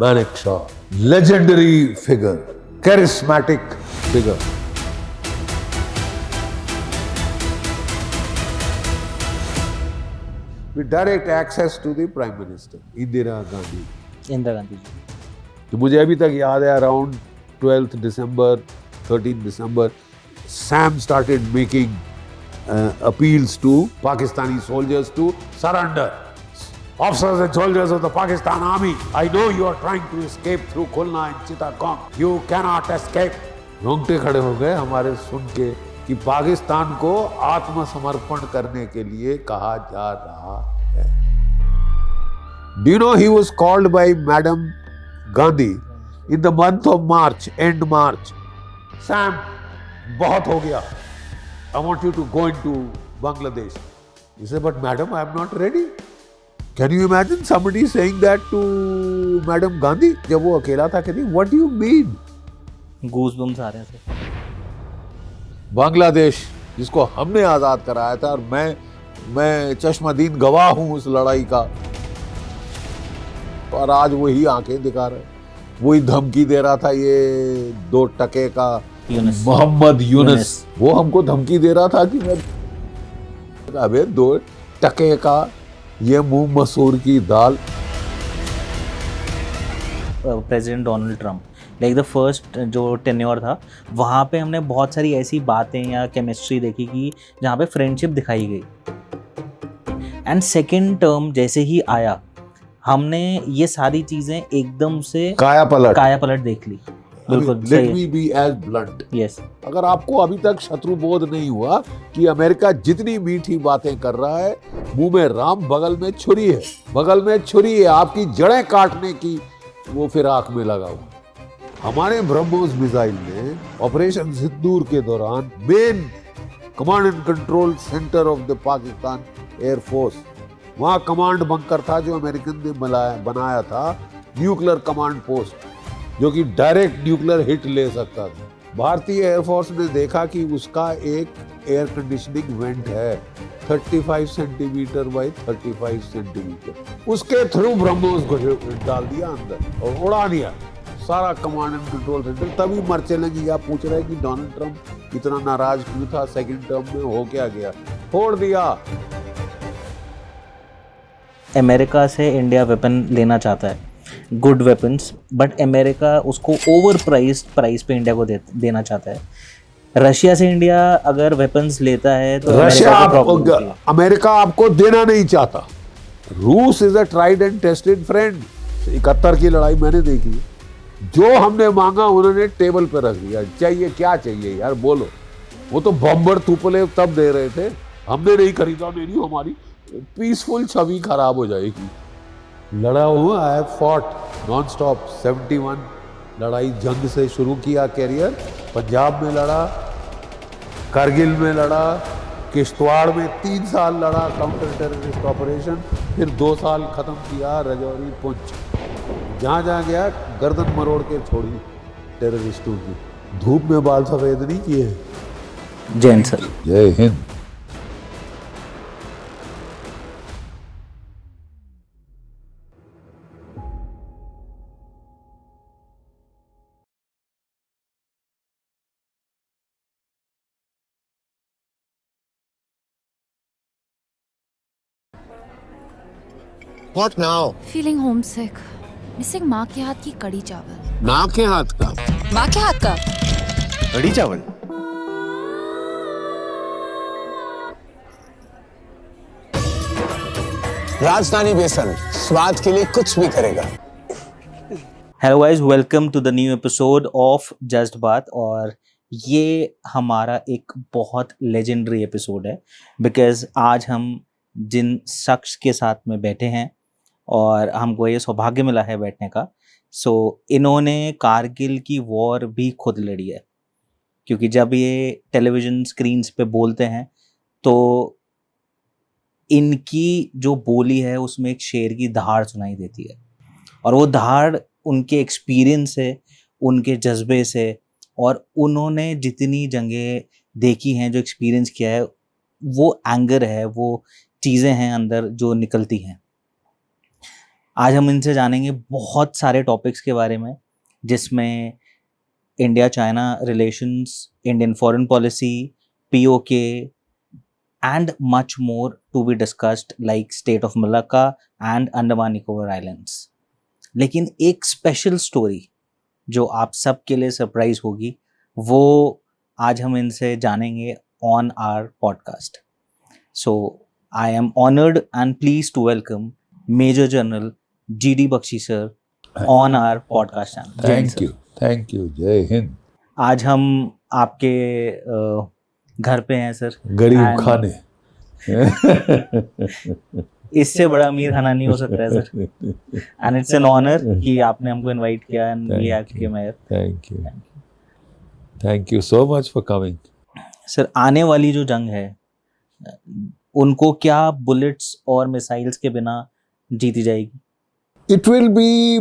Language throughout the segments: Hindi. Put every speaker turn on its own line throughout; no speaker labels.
Manekshaw, legendary figure, charismatic figure. With direct access to the Prime Minister, Indira Gandhi.
Indira Gandhi ji.
तो मुझे अभी तक याद है around 12th December, 13th December, Sam started making appeals to Pakistani soldiers to surrender. Officers and soldiers of the Pakistan Army, I know you are trying to escape through Khulna and Chittagong. You cannot escape. रोंगटे खड़े हो गए हमारे सुन के कि पाकिस्तान को आत्मसमर्पण करने के लिए कहा जा रहा है. Do you know he was called by Madam Gandhi in the month of March, end March. Sam, बहुत हो गया. I want you to go into Bangladesh. He said, but madam, I am not ready. Can you imagine somebody saying that to Madam Gandhi? जब वो अकेला था कहती, what do you mean?
Goosebumps आ रहे हैं सर.
बांग्लादेश जिसको हमने आज़ाद कराया था और मैं चश्मदीन गवाह हूँ उस लड़ाई का, और आज वही आंखें दिखा रहे, वही धमकी दे रहा था. ये 2 टके का मोहम्मद यूनुस, वो हमको धमकी दे रहा था कि अबे 2 टके का ये मुंह मसूर की दाल.
President Donald Trump like the first जो टेन्योर था, वहाँ पे हमने बहुत सारी ऐसी बातें या केमिस्ट्री देखी कि जहाँ पे फ्रेंडशिप दिखाई गई. एंड सेकेंड टर्म जैसे ही आया, हमने ये सारी चीज़ें एकदम से काया पलट देख ली. बिल्कुल.
Let me be as blunt.
Yes.
अगर आपको अभी तक शत्रुबोध नहीं हुआ कि अमेरिका जितनी मीठी बातें कर रहा है, मुंह में राम बगल में छुरी है, आपकी जड़ें काटने की वो फिराक में लगा हुआ. हमारे ब्रह्मोस मिसाइल ने ऑपरेशन सिंदूर के दौरान main command and control centre of the Pakistan air force, वहाँ कमांड बंकर था जो अमेरिकन ने बनाया था, न्यूक्लियर कमांड पोस्ट, जो कि डायरेक्ट न्यूक्लियर हिट ले सकता था. भारतीय एयरफोर्स ने देखा कि उसका एक एयर कंडीशनिंग वेंट है 35 सेंटीमीटर बाई 35 सेंटीमीटर, उसके थ्रू ब्रह्मोस को डाल दिया अंदर और उड़ा दिया सारा कमांड एंड कंट्रोल सेंटर. तभी मर्चेलेंगे या पूछ रहे कि डोनाल्ड ट्रंप इतना नाराज क्यों था सेकंड टर्म में, हो क्या गया, छोड़ दिया.
अमेरिका से इंडिया वेपन लेना चाहता है, गुड वेपन्स, बट अमेरिका उसको ओवर प्राइस पे इंडिया को देना चाहता है. रशिया से इंडिया अगर वेपन्स लेता है तो
अमेरिका आपको देना नहीं चाहता. रूस is a tried and tested friend. 71 की लड़ाई मैंने देखी, जो हमने मांगा उन्होंने टेबल पे रख दिया. चाहिए क्या चाहिए यार, बोलो. वो तो बम्बर तुपले तब दे रहे थे, हमने नहीं खरीदा. नहीं, हमारी पीसफुल छवि खराब हो जाएगी. लड़ा हुआ, I have fought non stop 71 लड़ाई. जंग से शुरू किया कैरियर, पंजाब में लड़ा, कारगिल में लड़ा, किश्तवाड़ में 3 साल लड़ा काउंटर टेररिस्ट ऑपरेशन, फिर 2 साल खत्म किया रजौरी पुंछ. जहाँ गया गर्दन मरोड़ के छोड़ी टेररिस्टों की. धूप में बाल सफेद नहीं किए.
जैन सर.
जय Hind.
What now?
Feeling homesick. Missing माँ के हाथ की कड़ी चावल.
माँ के हाथ का?
माँ के हाथ का?
कड़ी चावल? राजधानी बेसन स्वाद के लिए कुछ भी करेगा.
Hello guys, welcome to the new episode of just बात. और ये हमारा एक बहुत लेजेंडरी एपिसोड है बिकॉज आज हम जिन शख्स के साथ में बैठे हैं और हमको ये सौभाग्य मिला है बैठने का, इन्होंने कारगिल की वॉर भी खुद लड़ी है. क्योंकि जब ये टेलीविज़न स्क्रीन्स पे बोलते हैं तो इनकी जो बोली है उसमें एक शेर की दहाड़ सुनाई देती है, और वो दहाड़ उनके एक्सपीरियंस से, उनके जज्बे से, और उन्होंने जितनी जंगें देखी हैं, जो एक्सपीरियंस किया है, वो एंगर है, वो चीज़ें हैं अंदर जो निकलती हैं. आज हम इनसे जानेंगे बहुत सारे टॉपिक्स के बारे में, जिसमें India China relations, Indian foreign policy, PoK and much more to be discussed like State of Malacca and Andaman Nicobar Islands. लेकिन एक स्पेशल स्टोरी जो आप सब के लिए सरप्राइज होगी, वो आज हम इनसे जानेंगे on our podcast. So I am honoured and pleased to welcome major general GD Bakshi sir on our podcast channel.
Thank you, जय हिंद.
आज हम आपके घर पे हैं सर.
गरीब खाने.
इससे बड़ा अमीर खाना नहीं हो सकता है sir. And it's an honour कि आपने हमको इनवाइट किया and we have came here.
Thank you so much for coming.
Sir, आने वाली जो जंग है उनको क्या बुलेट्स और मिसाइल्स के बिना जीती जाएगी?
It will be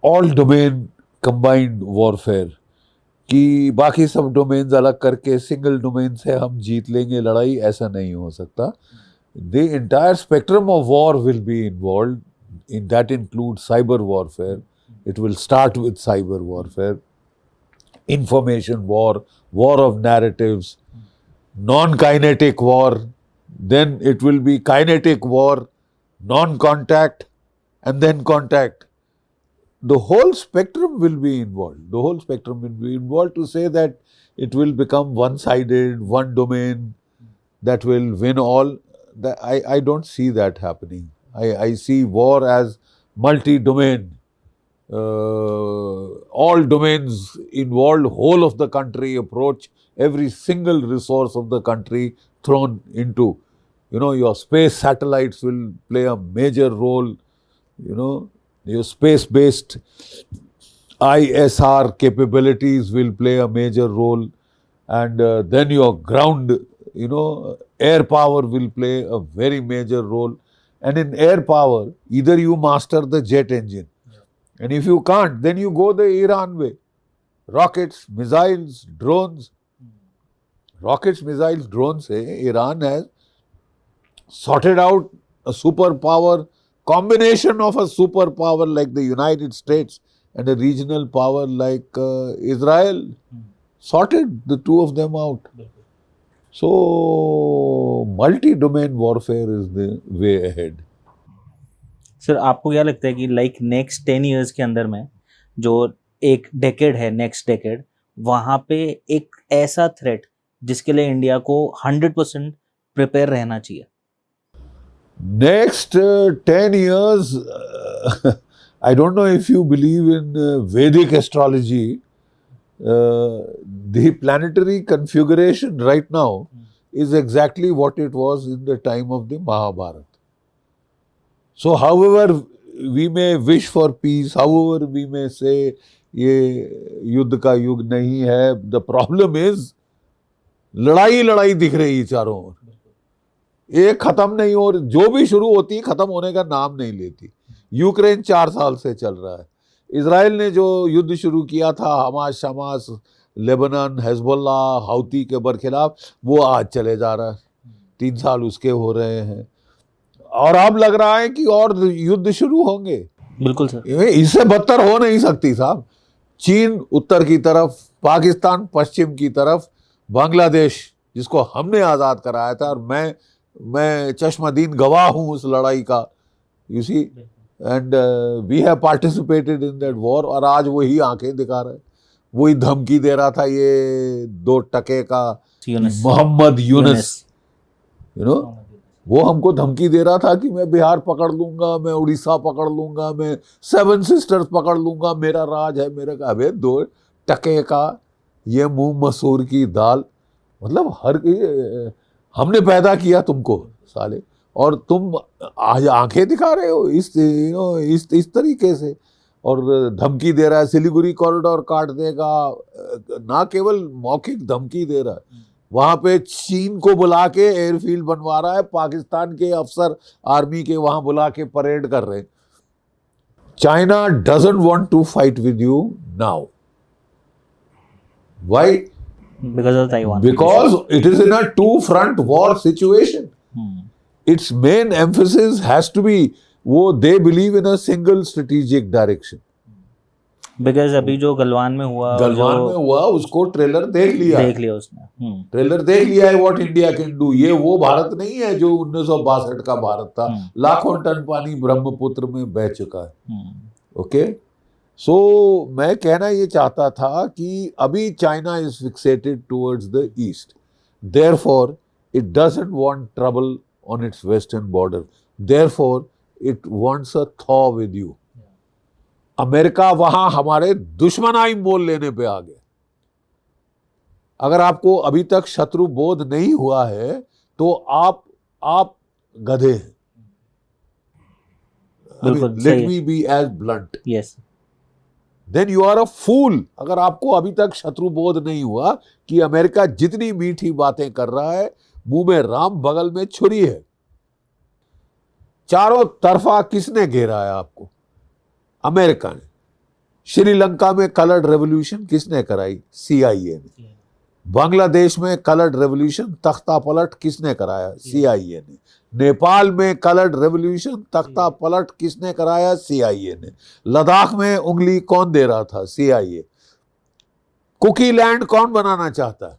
all domain combined warfare. कि बाकी सब डोमेन्स अलग करके सिंगल डोमेन से हम जीत लेंगे लड़ाई, ऐसा नहीं हो सकता. The entire spectrum of war will be involve. In that include cyber warfare. It will start with cyber warfare, information war, war of narratives, non kinetic war. then it will be kinetic war, non-contact, and then contact. The whole spectrum will be involved. The whole spectrum will be involved to say that it will become one-sided, one domain that will win all. I don't see that happening. I see war as multi-domain. All domains involved, whole of the country approach, every single resource of the country thrown into. Your space satellites will play a major role. Your space-based ISR capabilities will play a major role. And then your ground, air power will play a very major role. And in air power, either you master the jet engine. And if you can't, then you go the Iran way. Rockets, missiles, drones. Rockets, missiles, drones से Iran has sorted out a superpower, combination of a superpower like the United States and a regional power like Israel. Sorted the two of them out. So, multi-domain warfare is the way ahead.
Sir, आपको क्या लगता है कि लाइक नेक्स्ट 10 years के अंदर में जो एक डेकेड है, नेक्स्ट डेकेड, वहाँ पे एक ऐसा थ्रेट जिसके लिए इंडिया को 100% प्रिपेयर रहना चाहिए?
Next 10 years, I don't know if you believe in Vedic astrology. The planetary configuration right now is exactly what it was in the time of the Mahabharata. So, however we may wish for peace, however we may say ये युद्ध का युग नहीं है, the problem is लड़ाई दिख रही है चारों ओर. एक खत्म नहीं हो, जो भी शुरू होती खत्म होने का नाम नहीं लेती. यूक्रेन 4 साल से चल रहा है. इजराइल ने जो युद्ध शुरू किया था हमास शमास, लेबनान, हिजबुल्ला, हाउती के बरखिलाफ, वो आज चले जा रहा है. 3 साल उसके हो रहे हैं और अब लग रहा है कि और युद्ध शुरू होंगे.
बिल्कुल सर,
इससे बदतर हो नहीं सकती साहब. चीन उत्तर की तरफ, पाकिस्तान पश्चिम की तरफ, बांग्लादेश जिसको हमने आज़ाद कराया था, और मैं चश्मदीन गवाह हूँ उस लड़ाई का. You see, and we have participated in that war. और आज वही आंखें दिखा रहा है, वही धमकी दे रहा था ये 2 टके का मोहम्मद यूनुस. वो हमको धमकी दे रहा था कि मैं बिहार पकड़ लूंगा, मैं उड़ीसा पकड़ लूंगा, मैं 7 सिस्टर्स पकड़ लूंगा, मेरा राज है मेरे का. अबे 2 टके का ये मुंह मसूर की दाल. मतलब हमने पैदा किया तुमको साले, और तुम आज आंखें दिखा रहे हो इस तरीके से, और धमकी दे रहा है सिलीगुड़ी कॉरिडोर काट देगा. ना केवल मौखिक धमकी दे रहा है, वहाँ पे चीन को बुला के एयरफील्ड बनवा रहा है, पाकिस्तान के अफसर आर्मी के वहाँ बुला के परेड कर रहे हैं. China doesn't want to fight with you now. Why?
Because of Taiwan.
Because it is in a 2-front war situation. Its main emphasis has to be वो they believe in a single strategic direction.
Because अभी जो गलवान में हुआ,
गलवान में हुआ, उसको ट्रेलर देख लिया
उसने।
ट्रेलर देख लिया है व्हाट इंडिया कैन डू। ये वो भारत नहीं है जो 1962 का भारत था, लाखों टन पानी ब्रह्मपुत्र में बह चुका है। ओके, सो मैं कहना ये चाहता था कि अभी China is fixated towards the east, therefore it doesn't want trouble on it's western border, therefore it wants a thaw with you. America वहां हमारे दुश्मनाई मोल लेने पे आ गया। अगर आपको अभी तक शत्रु बोध नहीं हुआ है तो आप गधे हैं। Let me be as blunt,
yes,
then you are a fool. अगर आपको अभी तक शत्रु बोध नहीं हुआ कि अमेरिका जितनी मीठी बातें कर रहा है, मुंह में राम बगल में छुरी है। चारों तरफा किसने घेरा है आपको? अमेरिका ने। श्रीलंका में कलर्ड रेवोल्यूशन किसने कराई? CIA ने। बांग्लादेश में कलर्ड रेवोल्यूशन तख्ता पलट किसने कराया? CIA ने। नेपाल में कलर्ड रेवोल्यूशन तख्ता पलट किसने कराया? CIA ने। लद्दाख में उंगली कौन दे रहा था? CIA। कुकी लैंड कौन बनाना चाहता है?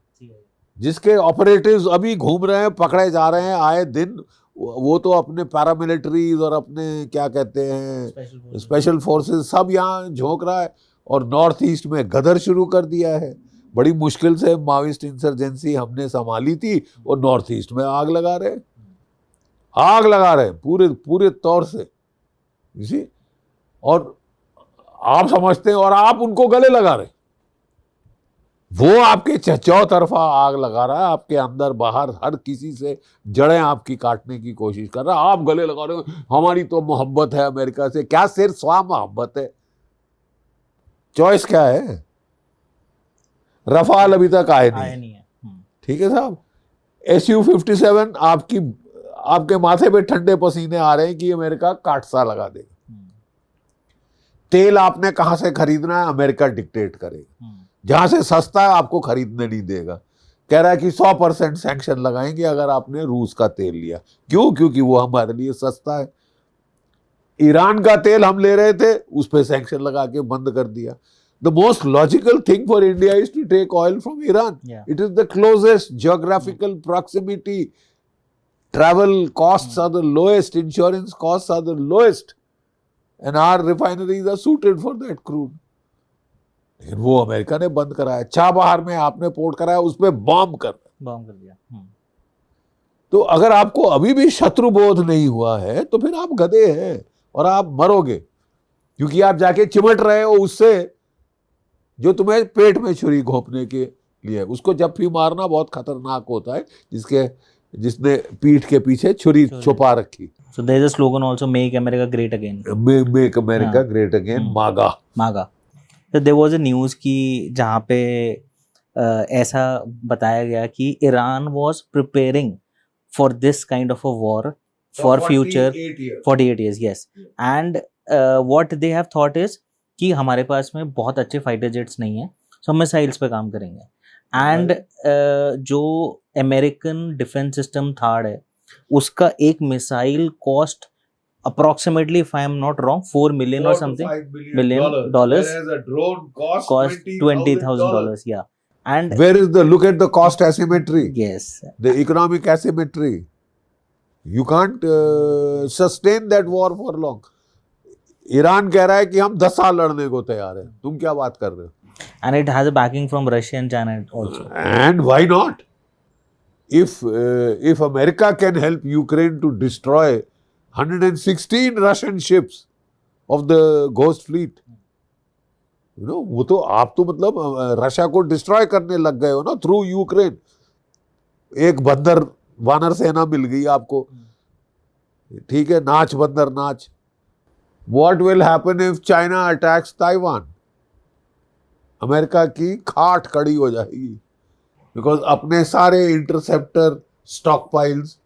जिसके ऑपरेटिव्स अभी घूम रहे हैं, पकड़े जा रहे हैं आए दिन, वो तो अपने पैरामिलिट्रीज और अपने क्या कहते हैं स्पेशल फोर्सेस सब यहाँ झोंक रहा है। और नॉर्थ ईस्ट में गदर शुरू कर दिया है। बड़ी मुश्किल से माओइस्ट इंसर्जेंसी हमने संभाली थी और नॉर्थ ईस्ट में आग लगा रहे पूरे तौर से, इसी। और आप समझते हैं और आप उनको गले लगा रहे। वो आपके चौतरफा आग लगा रहा है, आपके अंदर बाहर हर किसी से जड़ें आपकी काटने की कोशिश कर रहा है। आप गले लगा रहे हो हमारी तो मोहब्बत है अमेरिका से। क्या सिर स्वा मोहब्बत है? चॉइस क्या है? रफाल अभी तक आए नहीं है। ठीक है साहब, SU-57 आपके माथे पे ठंडे पसीने आ रहे हैं कि अमेरिका काटसा लगा देगा। तेल आपने कहां से खरीदना है? अमेरिका डिक्टेट करेगा। जहां से सस्ता है आपको खरीदने नहीं देगा। कह रहा है कि 100% सैंक्शन लगाएंगे अगर आपने रूस का तेल लिया। क्यों? क्योंकि वो हमारे लिए सस्ता है। ईरान का तेल हम ले रहे थे, उस पर सैंक्शन लगा के बंद कर दिया। The most logical thing for India is to take oil from Iran.
Yeah.
It is the closest geographical proximity. Travel costs are the lowest, insurance costs are the lowest, and our refineries are suited for that crude. लेकिन वो अमेरिका ने बंद कराया। चाबहार में आपने पोर्ट कराया, उस पर बॉम्ब कर
दिया।
तो अगर आपको अभी भी शत्रु बोध नहीं हुआ है तो फिर आप गधे हैं और आप मरोगे, क्योंकि आप जाके चिमट रहे हो उससे जो तुम्हें पेट में छुरी घोंपने के लिए। उसको जब भी मारना बहुत खतरनाक होता है, जिसने पीठ के पीछे छुरी छुपा रखी।
So there is a slogan also, make America great again.
Make America great again, MAGA.
So there was a news कि जहाँ पे ऐसा बताया गया कि Iran was preparing for this kind of a war for future 48 years, yes. And what they have thought is कि हमारे पास में बहुत अच्छे फाइटर जेट्स नहीं है, सो हम मिसाइल्स पे काम करेंगे। एंड जो अमेरिकन डिफेंस सिस्टम थार्ड है, उसका एक missile cost approximately, if I am not wrong, $4 million or something million dollars.
Whereas a drone
cost $20,000. Yeah. And
where is the look at the cost asymmetry?
Yes.
The economic asymmetry. You can't sustain that war for long. Iran कह रहा है कि हम 10 साल लड़ने को तैयार हैं। तुम क्या बात कर रहे हो?
And it has a backing from Russia and China also.
And why not? If America can help Ukraine to destroy 116 Russian ships of the Ghost Fleet, you know, वो तो आप तो मतलब रशिया को डिस्ट्रॉय करने लग गए हो ना थ्रू यूक्रेन। एक बंदर वानर सेना मिल गई आपको, ठीक है, नाच बंदर नाच। What will happen if China attacks Taiwan? America की खाट खड़ी हो जाएगी, बिकॉज अपने सारे interceptor stock piles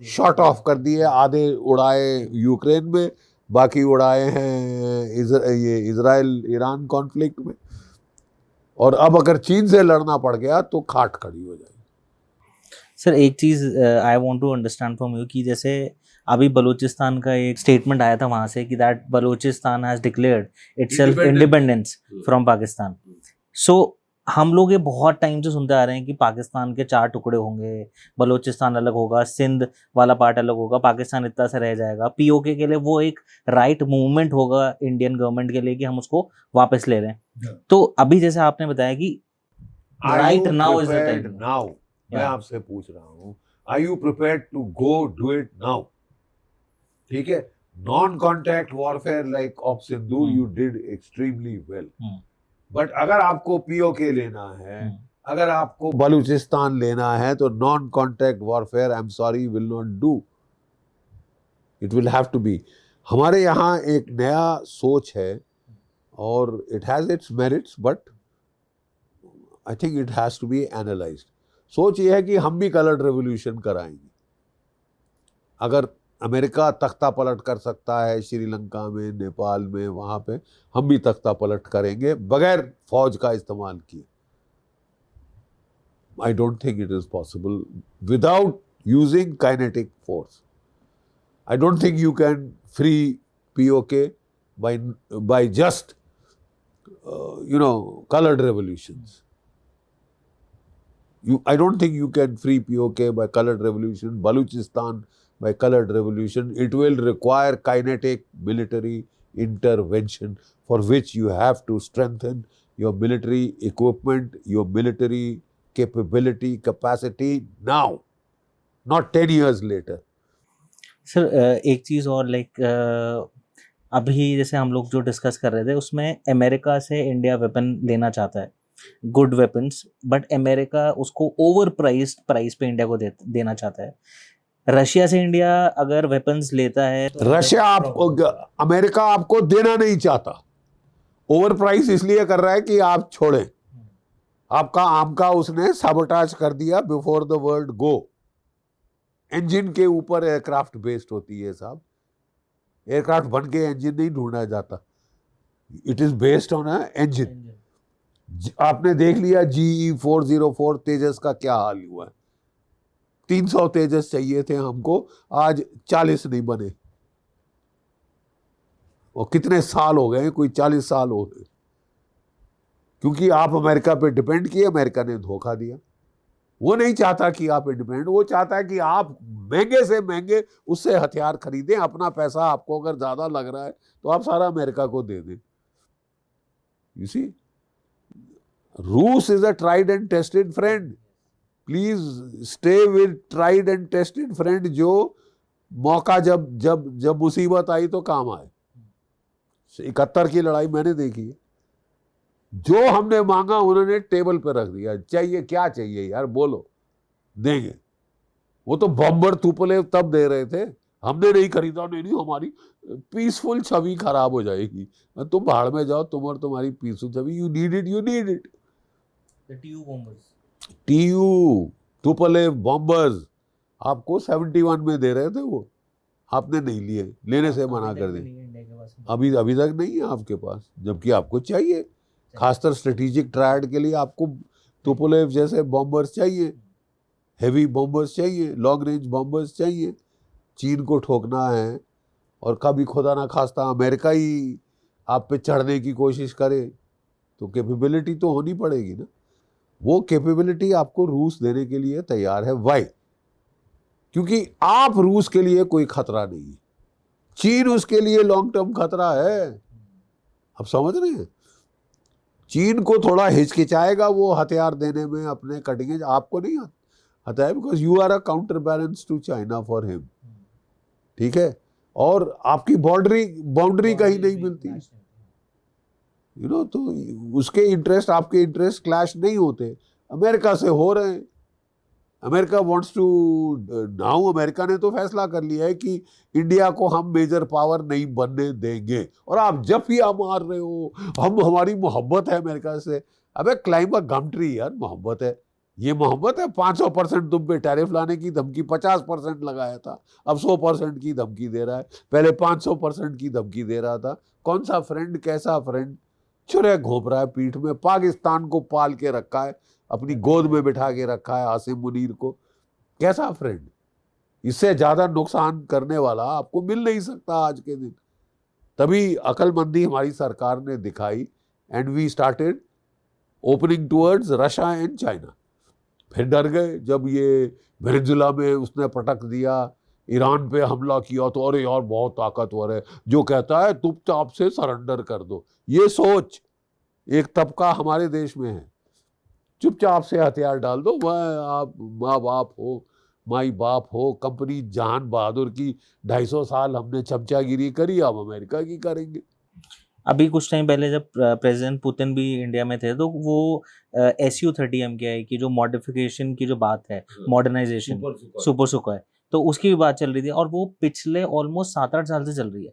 shot of कर दिए। आधे उड़ाए यूक्रेन में, बाकी उड़ाए हैं ये इजराइल ईरान कॉन्फ्लिक्ट में। और अब अगर चीन से लड़ना पड़ गया तो खाट खड़ी हो जाएगी।
सर एक चीज़ I want to understand from you कि जैसे अभी बलूचिस्तान का एक स्टेटमेंट आया था वहां से कि that Balochistan has declared itself independence from Pakistan. So हम लोग ये बहुत टाइम से सुनते आ रहे हैं कि पाकिस्तान के 4 टुकड़े होंगे, बलूचिस्तान अलग होगा, सिंध वाला पार्ट अलग होगा, पाकिस्तान इतना सा रह जाएगा. पीओके के लिए वो एक राइट मूवमेंट होगा इंडियन गवर्नमेंट के लिए कि हम उसको वापस ले लें. तो अभी जैसे आपने बताया कि right now is the time.
Now मैं आपसे पूछ रहा हूँ, are you prepared to go do it now? ठीक है, non contact warfare like of Sindhu you did extremely well. But अगर आपको पीओके लेना है, अगर आपको बलूचिस्तान लेना है, तो non contact warfare, I am sorry, will not do. It will have to be. हमारे यहाँ एक नया सोच है और it has its merits, but I think it has to be analysed. सोच ये है कि हम भी कलर्ड रेवोल्यूशन कराएंगे. अगर अमेरिका तख्ता पलट कर सकता है श्रीलंका में, नेपाल में, वहाँ पे हम भी तख्ता पलट करेंगे बगैर फौज का इस्तेमाल किए. I don't think it is possible without using kinetic force. I don't think you can free PoK by just colored revolutions. I don't think you can free POK by colored revolution, Baluchistan by colored revolution. It will require kinetic military intervention for which you have to strengthen your military equipment, your military capability, capacity now, not 10 years later.
Sir एक चीज़ और अभी जैसे हम लोग जो डिस्कस कर रहे थे उसमें अमेरिका से इंडिया वेपन लेना चाहता है, गुड वेपन्स, बट अमेरिका उसको ओवर प्राइस पे इंडिया को देना चाहता है. रशिया से इंडिया अगर वेपन्स लेता है तो
रशिया अमेरिका आपको देना नहीं चाहता. ओवर प्राइस इसलिए कर रहा है कि आप छोड़ें. आपका आम का उसने साबोटाज कर दिया before the world go. Engine के ऊपर एयरक्राफ्ट बेस्ड होती है साहब. एयरक्राफ्ट बन के इंजन नहीं ढूंढा जाता. It is based on a engine. आपने देख लिया GE404 तेजस का क्या हाल हुआ है. 300 तेजस चाहिए थे हमको, आज 40 नहीं बने. और कितने साल हो गए, कोई 40 साल हो गए, क्योंकि आप अमेरिका पे डिपेंड किए. अमेरिका ने धोखा दिया. वो नहीं चाहता कि आप इंडिपेंडेंट, वो चाहता है कि आप महंगे से महंगे उससे हथियार खरीदें. अपना पैसा आपको अगर ज्यादा लग रहा है तो आप सारा अमेरिका को दे दें. यू सी, रूस is a tried and tested friend. Please stay with tried and tested friend, जो मौका जब जब जब मुसीबत आई तो काम आए. 71 की लड़ाई मैंने देखी है. जो हमने मांगा उन्होंने टेबल पर रख दिया. चाहिए क्या चाहिए यार, बोलो, देंगे. वो तो बॉम्बर तुपले तब दे रहे थे, हमने नहीं खरीदा. नहीं, हमारी पीसफुल छवि खराब हो जाएगी. तुम भाड़ में जाओ, तुम और तुम्हारी पीसफुल छवि. You need it. TU तुपले बॉम्बर्स आपको 71 में दे रहे थे, वो आपने नहीं लिए, लेने से मना कर दिया. अभी तक नहीं है आपके पास, जबकि आपको चाहिए. खासकर स्ट्रेटेजिक ट्रायड के लिए आपको तुपोलेव जैसे बॉम्बर्स चाहिए, हेवी बॉम्बर्स चाहिए, लॉन्ग रेंज बॉम्बर्स चाहिए. चीन को ठोकना है और कभी खुदा ना खास्ता अमेरिका ही आप पे चढ़ने की कोशिश करे तो कैपेबिलिटी तो होनी पड़ेगी ना. वो कैपेबिलिटी आपको रूस देने के लिए तैयार है. वाई? क्योंकि आप रूस के लिए कोई खतरा नहीं है, चीन उसके लिए लॉन्ग टर्म खतरा है. आप समझ रहे हैं? चीन को थोड़ा हिचकिचाएगा वो हथियार देने में, अपने कटिंग एज. आपको नहीं आता है, because you are a counter balance to China for him. ठीक है, और आपकी बाउंड्री कहीं नहीं मिलती. तो उसके इंटरेस्ट आपके इंटरेस्ट क्लैश नहीं होते. अमेरिका से हो रहे हैं. America wants to now, America ने तो फैसला कर लिया है कि इंडिया को हम मेजर पावर नहीं बनने देंगे. और आप जब भी आप मार रहे हो, हमारी मोहब्बत है अमेरिका से. अबे क्लाइंब अ गम ट्री यार, मोहब्बत है. ये मोहब्बत है? 500% तुम पे टैरिफ लाने की धमकी 50% लगाया था, अब 100% की धमकी दे रहा है. पहले 500% की धमकी दे रहा था. कौन सा फ्रेंड, कैसा फ्रेंड? चुरे घोंप रहा है पीठ में. पाकिस्तान को पाल के रखा है, अपनी गोद में बिठा के रखा है आसिम मुनीर को. कैसा फ्रेंड? इससे ज्यादा नुकसान करने वाला आपको मिल नहीं सकता आज के दिन। तभी अकलमंदी हमारी सरकार ने दिखाई and we started opening towards Russia and China. फिर डर गए जब ये वेनेजुला में उसने पटक दिया, ईरान पे हमला किया तो अरे यार बहुत ताकतवर है, जो कहता है चुपचाप से सरेंडर कर दो। ये सोच एक तबका हमारे देश में है, चुपचाप से हथियार डाल दो। आप माँ बाप हो, माई बाप हो, कंपनी जहान बहादुर की 250 साल हमने चमचागिरी करी, अब अमेरिका की करेंगे।
अभी कुछ टाइम पहले जब प्रेसिडेंट पुतिन भी इंडिया में थे तो वो SU-30MKI की जो मॉडिफिकेशन की जो बात है, मॉडर्नाइजेशन सुपर सुखोई, तो उसकी भी बात चल रही थी और वो पिछले ऑलमोस्ट 7-8 साल से चल रही है।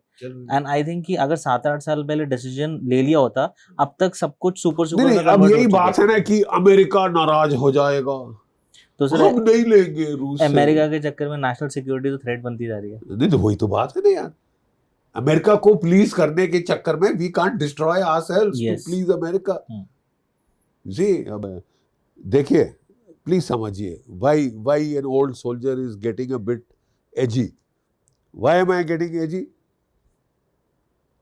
एंड आई थिंक कि अगर 7-8 साल पहले डिसीजन ले लिया होता, अब तक सब कुछ सुपर सुखोई में
अब
convert हो
यही
चुका
बात है ना कि अमेरिका नाराज हो जाएगा,
तो सर
हम नहीं लेंगे रूस से।
अमेरिका के चक्कर में नेशनल सिक्योरिटी तो थ्रेट बनती जा रही है।
नहीं तो वही तो बात है ना यार, अमेरिका को प्लीज करने के चक्कर में we can't destroy ourselves to
Yes.
Please America. जी अब देखिए, प्लीज समझिए, why an old soldier is getting a bit edgy. Why am I getting edgy?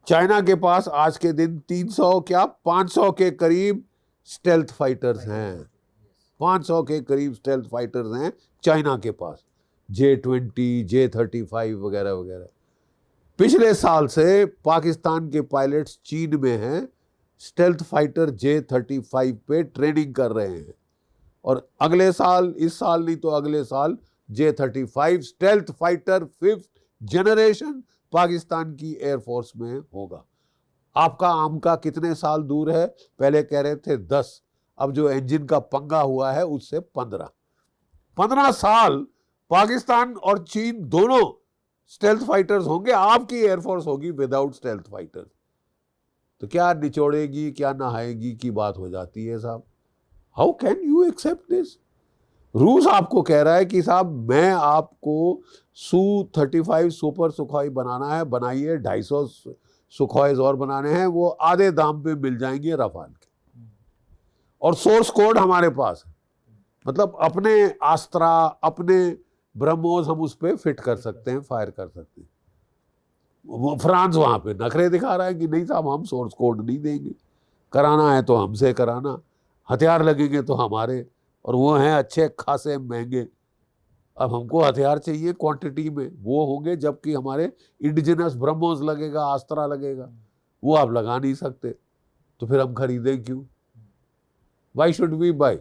China के पास आज के दिन 300 क्या 500 के करीब स्टेल्थ फाइटर्स हैं, 500 के करीब स्टेल्थ फाइटर्स हैं चाइना के पास, J-20, J-35 वगैरह वगैरह। पिछले साल से पाकिस्तान के पायलट्स चीन में हैं, स्टेल्थ फाइटर J-35 पे ट्रेनिंग कर रहे हैं, और अगले साल, इस साल नहीं तो अगले साल J-35 stealth fighter 5th generation Pakistan की एयरफोर्स में होगा। आपका आम का कितने साल दूर है? पहले कह रहे थे 10, अब जो इंजन का पंगा हुआ है उससे 15 साल पाकिस्तान और चीन दोनों स्टेल्थ फाइटर्स होंगे, आपकी एयरफोर्स होगी विदाउट स्टेल्थ फाइटर। तो क्या निचोड़ेगी क्या नहाएगी की बात हो जाती है साहब। How can you accept this? रूस आपको कह रहा है कि साहब मैं आपको Su-35 सुपर सुखोई बनाना है, बनाइए, 250 सुखोइज और बनाने हैं, वो आधे दाम पे मिल जाएंगे रफाल के, और सोर्स कोड हमारे पास है, मतलब अपने अस्त्रा, अपने ब्रह्मोस हम उस पर फिट कर सकते हैं, फायर कर सकते हैं। वो फ्रांस वहां पे नखरे दिखा रहा है कि नहीं साहब हम सोर्स कोड नहीं देंगे, कराना है तो हमसे कराना, हथियार लगेंगे तो हमारे, और वो हैं अच्छे खासे महंगे। अब हमको हथियार चाहिए क्वांटिटी में, वो होंगे, जबकि हमारे इंडिजिनस ब्रह्मोस लगेगा, अस्त्रा लगेगा, वो आप लगा नहीं सकते, तो फिर हम खरीदें क्यों? Why should we buy?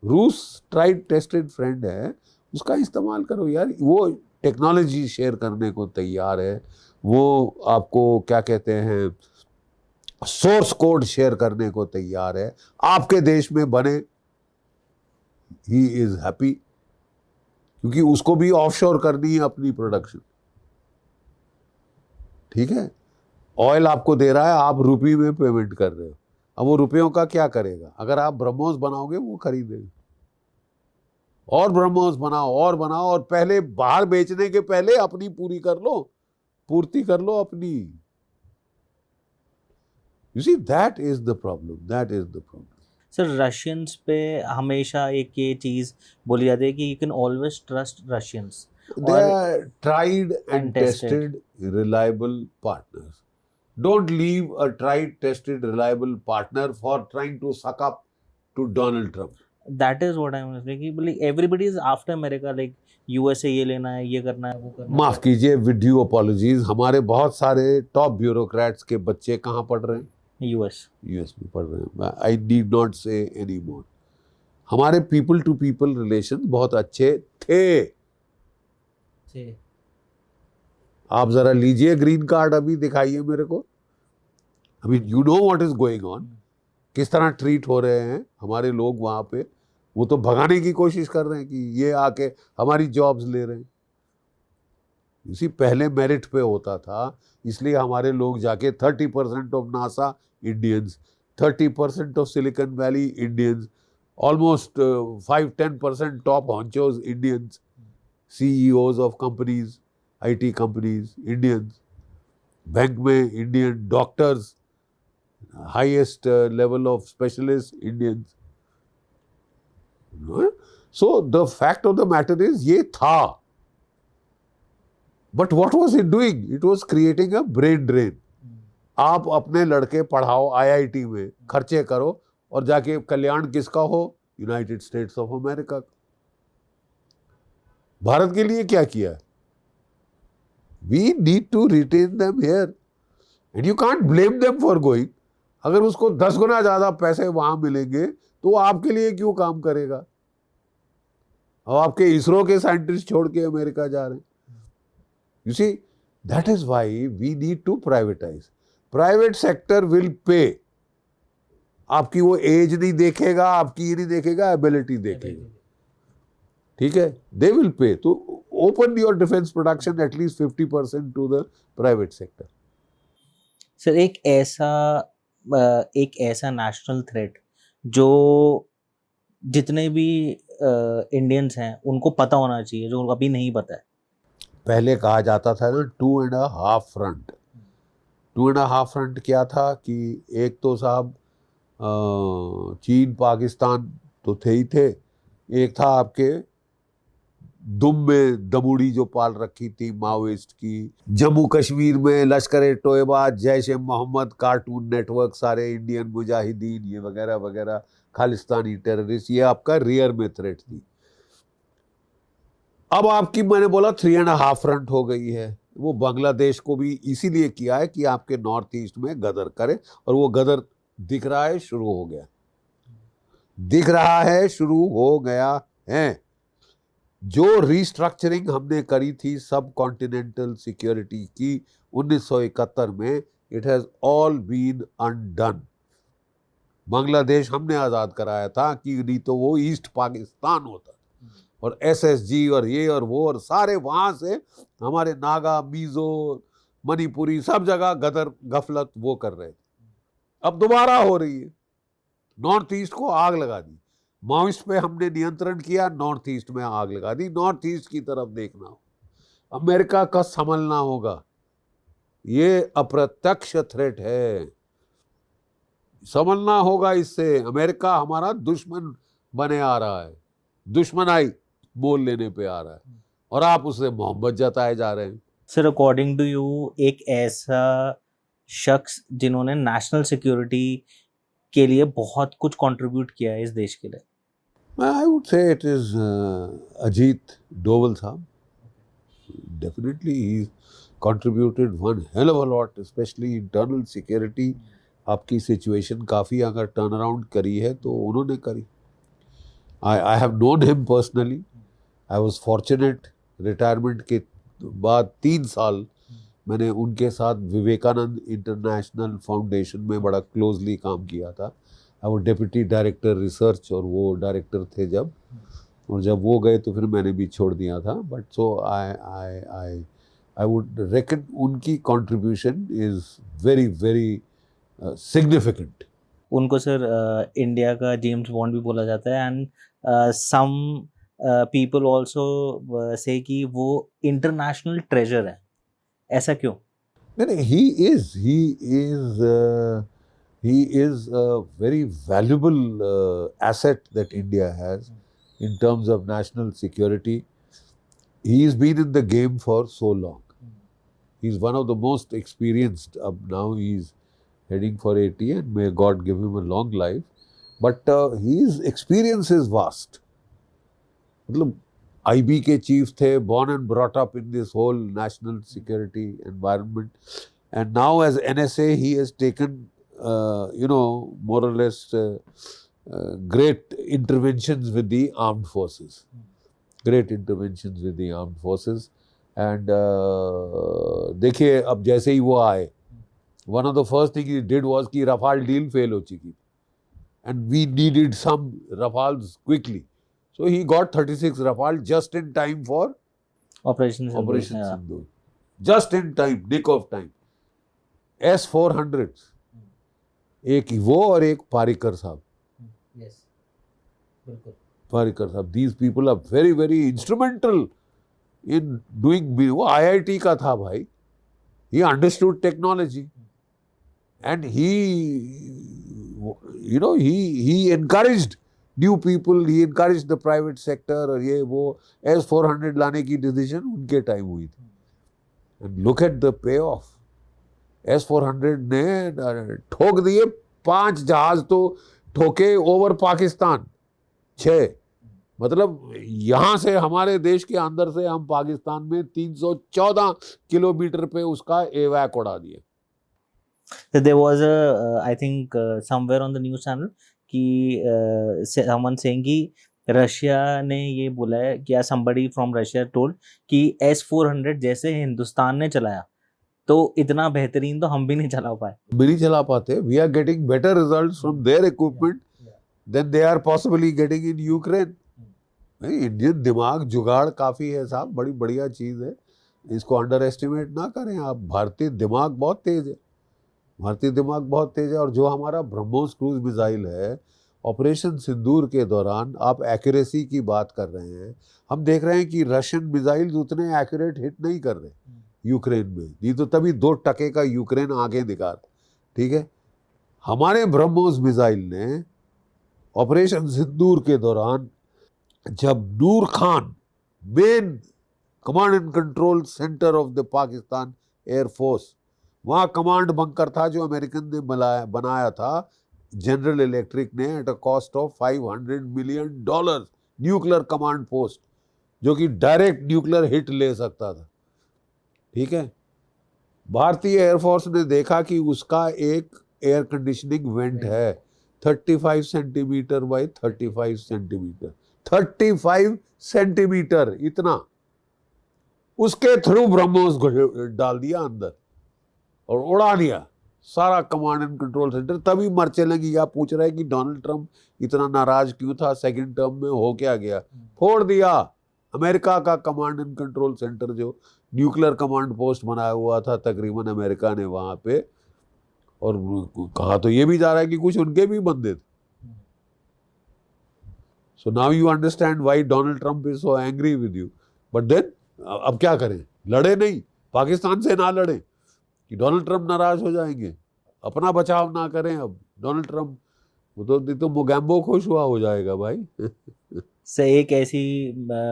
रूस ट्राइड टेस्टेड फ्रेंड है, उसका इस्तेमाल करो यार। वो टेक्नोलॉजी शेयर करने को तैयार है, वो आपको क्या कहते हैं सोर्स कोड शेयर करने को तैयार है, आपके देश में बने, ही इज हैप्पी, क्योंकि उसको भी ऑफशोर करनी है अपनी प्रोडक्शन। ठीक है, ऑयल आपको दे रहा है, आप रुपये में पेमेंट कर रहे हो, अब वो रुपयों का क्या करेगा? अगर आप ब्रह्मोस बनाओगे वो खरीदेगा, और ब्रह्मोस बनाओ और बनाओ, और पहले बाहर बेचने के पहले अपनी पूरी कर लो, पूर्ति कर लो अपनी। You see that is the problem, that is the problem.
Sir Russians पे हमेशा एक ये चीज बोली जाती है कि you can always trust Russians,
They are tried and tested, reliable partners. Don't leave a tried, tested, reliable partner for trying to suck up to Donald Trump.
That is what I am saying कि like everybody is after America, like USA ये लेना है, ये करना है, वो करना है।
माफ कीजिए, विद ड्यू अपॉलॉजीज, हमारे बहुत सारे टॉप ब्यूरोक्रेट्स के बच्चे कहाँ पढ़ रहे हैं? यूएस में पढ़ रहे हैं। आई नीड नॉट से एनी मोर। हमारे पीपल टू पीपल रिलेशन बहुत अच्छे थे। आप जरा लीजिए ग्रीन कार्ड, अभी दिखाइए मेरे को। अभी you know what is going on, किस तरह ट्रीट हो रहे हैं हमारे लोग वहाँ पे। वो तो भगाने की कोशिश कर रहे हैं कि ये आके हमारी जॉब्स ले रहे हैं। इसी पहले मेरिट पे होता था, इसलिए हमारे लोग जाके 30% of NASA Indians, 30% of Silicon Valley Indians, almost 5-10% top honchos Indians, CEOs of companies, IT companies, Indians, bank में Indian doctors, highest level of specialists, Indians. So the fact of the matter is ये था, but what was it doing? It was creating a brain drain. आप अपने लड़के पढ़ाओ आईआईटी में, खर्चे करो, और जाके कल्याण किसका हो? यूनाइटेड स्टेट्स ऑफ अमेरिका का। भारत के लिए क्या किया है? We need to retain them here and you can't blame them for going. अगर उसको 10 गुना ज्यादा पैसे वहां मिलेंगे तो वो आपके लिए क्यों काम करेगा? और आपके इसरो के साइंटिस्ट छोड़ के अमेरिका जा रहे हैं। You see, that is why we need to privatise. Private sector will pay. आपकी वो एज नहीं देखेगा, आपकी ये नहीं देखेगा, एबिलिटी देखेगा। ठीक है, दे विल पे। तो open your defence production at least 50% to the private sector.
Sir एक ऐसा नेशनल थ्रेट जो जितने भी इंडियंस हैं उनको पता होना चाहिए, जो उनको अभी नहीं पता है।
पहले कहा जाता था ना 2.5 फ्रंट। 2.5 फ्रंट क्या था कि एक तो साहब चीन पाकिस्तान तो थे ही थे, एक था आपके दुम में दबूड़ी जो पाल रखी थी माओइस्ट की, जम्मू कश्मीर में लश्कर ए तोयबा, जैश ए मोहम्मद, कार्टून नेटवर्क, सारे इंडियन मुजाहिदीन, ये वगैरह वगैरह, खालिस्तानी टेररिस्ट, ये आपका रियर में थ्रेट थी। अब आपकी, मैंने बोला 3.5 फ्रंट हो गई है। वो बांग्लादेश को भी इसीलिए किया है कि आपके नॉर्थ ईस्ट में गदर करे, और वो गदर दिख रहा है, शुरू हो गया, दिख रहा है, शुरू हो गया है। जो रिस्ट्रक्चरिंग हमने करी थी सब कॉन्टिनेंटल सिक्योरिटी की 1971 में, it has all been undone. Bangladesh हमने आज़ाद कराया था कि नहीं तो वो ईस्ट पाकिस्तान होता, और एसएसजी और ये और वो और सारे वहाँ से हमारे नागा, मिजो, मणिपुरी सब जगह गदर गफलत वो कर रहे थे। अब दोबारा हो रही है। नॉर्थ ईस्ट को आग लगा दी, माओइस्ट पे हमने नियंत्रण किया, नॉर्थ ईस्ट में आग लगा दी। नॉर्थ ईस्ट की तरफ देखना हो, अमेरिका का संभलना होगा। ये अप्रत्यक्ष थ्रेट है, संभलना होगा इससे। अमेरिका हमारा दुश्मन बने आ रहा है, दुश्मनाई बोल लेने पे आ रहा है, और आप उससे मोहब्बत जताए जा रहे हैं।
सर, अकॉर्डिंग टू यू, एक ऐसा शख्स जिन्होंने नेशनल सिक्योरिटी के लिए बहुत कुछ कंट्रीब्यूट किया है इस देश के लिए,
I would say it is Ajit Doval साहब। Definitely he contributed one hell of a lot, especially internal security. आपकी सिचुएशन काफ़ी अगर टर्न अराउंड करी है तो उन्होंने करी। I have known him personally. I was fortunate, retirement के बाद 3 साल मैंने उनके साथ विवेकानंद इंटरनेशनल फाउंडेशन में बड़ा क्लोजली काम किया था। आई वो डेप्यूटी डायरेक्टर रिसर्च, और वो डायरेक्टर थे जब, और जब वो गए तो फिर मैंने भी छोड़ दिया था। But so I would reckon उनकी contribution is very very significant.
उनको सर इंडिया का जेम्स बॉन्ड भी बोला जाता है, and some people also say कि वो इंटरनेशनल ट्रेजर है। ऐसा क्यों?
नहीं, he is a very valuable asset that India has in terms of national security. He's been in the game for so long. He's one of the most experienced. Now he's heading for 80, and may God give him a long life. But his experience is vast. मतलब IB के chief थे, born and brought up in this whole national security environment, and now as NSA he has taken more or less great interventions with the armed forces. Great interventions with the armed forces. And देखिए अब जैसे ही वो आए, one of the first thing he did was कि Rafale deal fail हो चुकी, and we needed some Rafales quickly. So he got 36 Rafale just in time for
Operation
Sindoor. Just in time, nick of time. S-400s. एक वो और एक पारिकर साहब.
Yes, बिल्कुल.
पारिकर साहब. These people are very very instrumental in doing. वो IIT का था भाई. He understood technology, and he encouraged new people. He encouraged the private sector. और ये वो S-400 लाने की डिसीजन उनके टाइम हुई थी. And look at the pay of. S-400 ने ठोक दिए 5 जहाज, तो ठोके ओवर पाकिस्तान 6। मतलब यहां से हमारे देश के अंदर से हम पाकिस्तान में 314 किलोमीटर पे उसका एवैक उड़ा दिए।
So there was a, I think somewhere on the news channel कि someone saying कि रशिया ने ये बोला है कि somebody from Russia told कि S-400 जैसे हिंदुस्तान ने चलाया तो इतना बेहतरीन तो हम भी नहीं चला पाए।
भी नहीं चला पाते। We are getting better results from their equipment than they are possibly getting in Ukraine. Indian दिमाग जुगाड़ काफी है साहब, बड़ी बढ़िया चीज है, इसको अंडर एस्टिमेट ना करें आप। भारतीय दिमाग बहुत तेज है, भारतीय दिमाग बहुत तेज है। और जो हमारा ब्रह्मोस क्रूज मिसाइल है, ऑपरेशन सिंदूर के दौरान आप एक्यूरेसी की बात कर रहे हैं, हम देख रहे हैं कि रशियन मिसाइल्स उतने एक्यूरेट हिट नहीं कर रहे यूक्रेन में। नहीं तो तभी 2 टके का यूक्रेन आगे दिखा, ठीक है। हमारे ब्रह्मोस मिसाइल ने ऑपरेशन सिंदूर के दौरान, जब Nur Khan main command and control centre of the Pakistan air force, वहाँ कमांड बंकर था जो अमेरिकन ने बनाया था जनरल इलेक्ट्रिक ने at a cost of $500 million, nuclear command post, जो कि डायरेक्ट न्यूक्लियर हिट ले सकता था, ठीक है। भारतीय एयरफोर्स ने देखा कि उसका एक एयर कंडीशनिंग वेंट है 35 सेंटीमीटर बाई 35 सेंटीमीटर, 35 सेंटीमीटर इतना, उसके थ्रू ब्रह्मोस डाल दिया अंदर और उड़ा दिया सारा कमांड एंड कंट्रोल सेंटर। तभी मर्चे लगी। आप पूछ रहे हैं कि डोनाल्ड ट्रंप इतना नाराज क्यों था सेकंड टर्म में, हो क्या गया? फोड़ दिया अमेरिका का कमांड एंड कंट्रोल सेंटर, जो न्यूक्लियर कमांड पोस्ट बनाया हुआ था तकरीबन अमेरिका ने वहां पे। और कहा तो ये भी जा रहा है कि कुछ उनके भी बंदे थे। So now you understand why Donald Trump is so angry with you. But then अब क्या करें, लड़े नहीं, पाकिस्तान से ना लड़े कि डोनाल्ड ट्रंप नाराज हो जाएंगे, अपना बचाव ना करें। अब डोनाल्ड ट्रंप वो तो मोगैम्बो खुश हुआ हो जाएगा भाई।
से एक ऐसी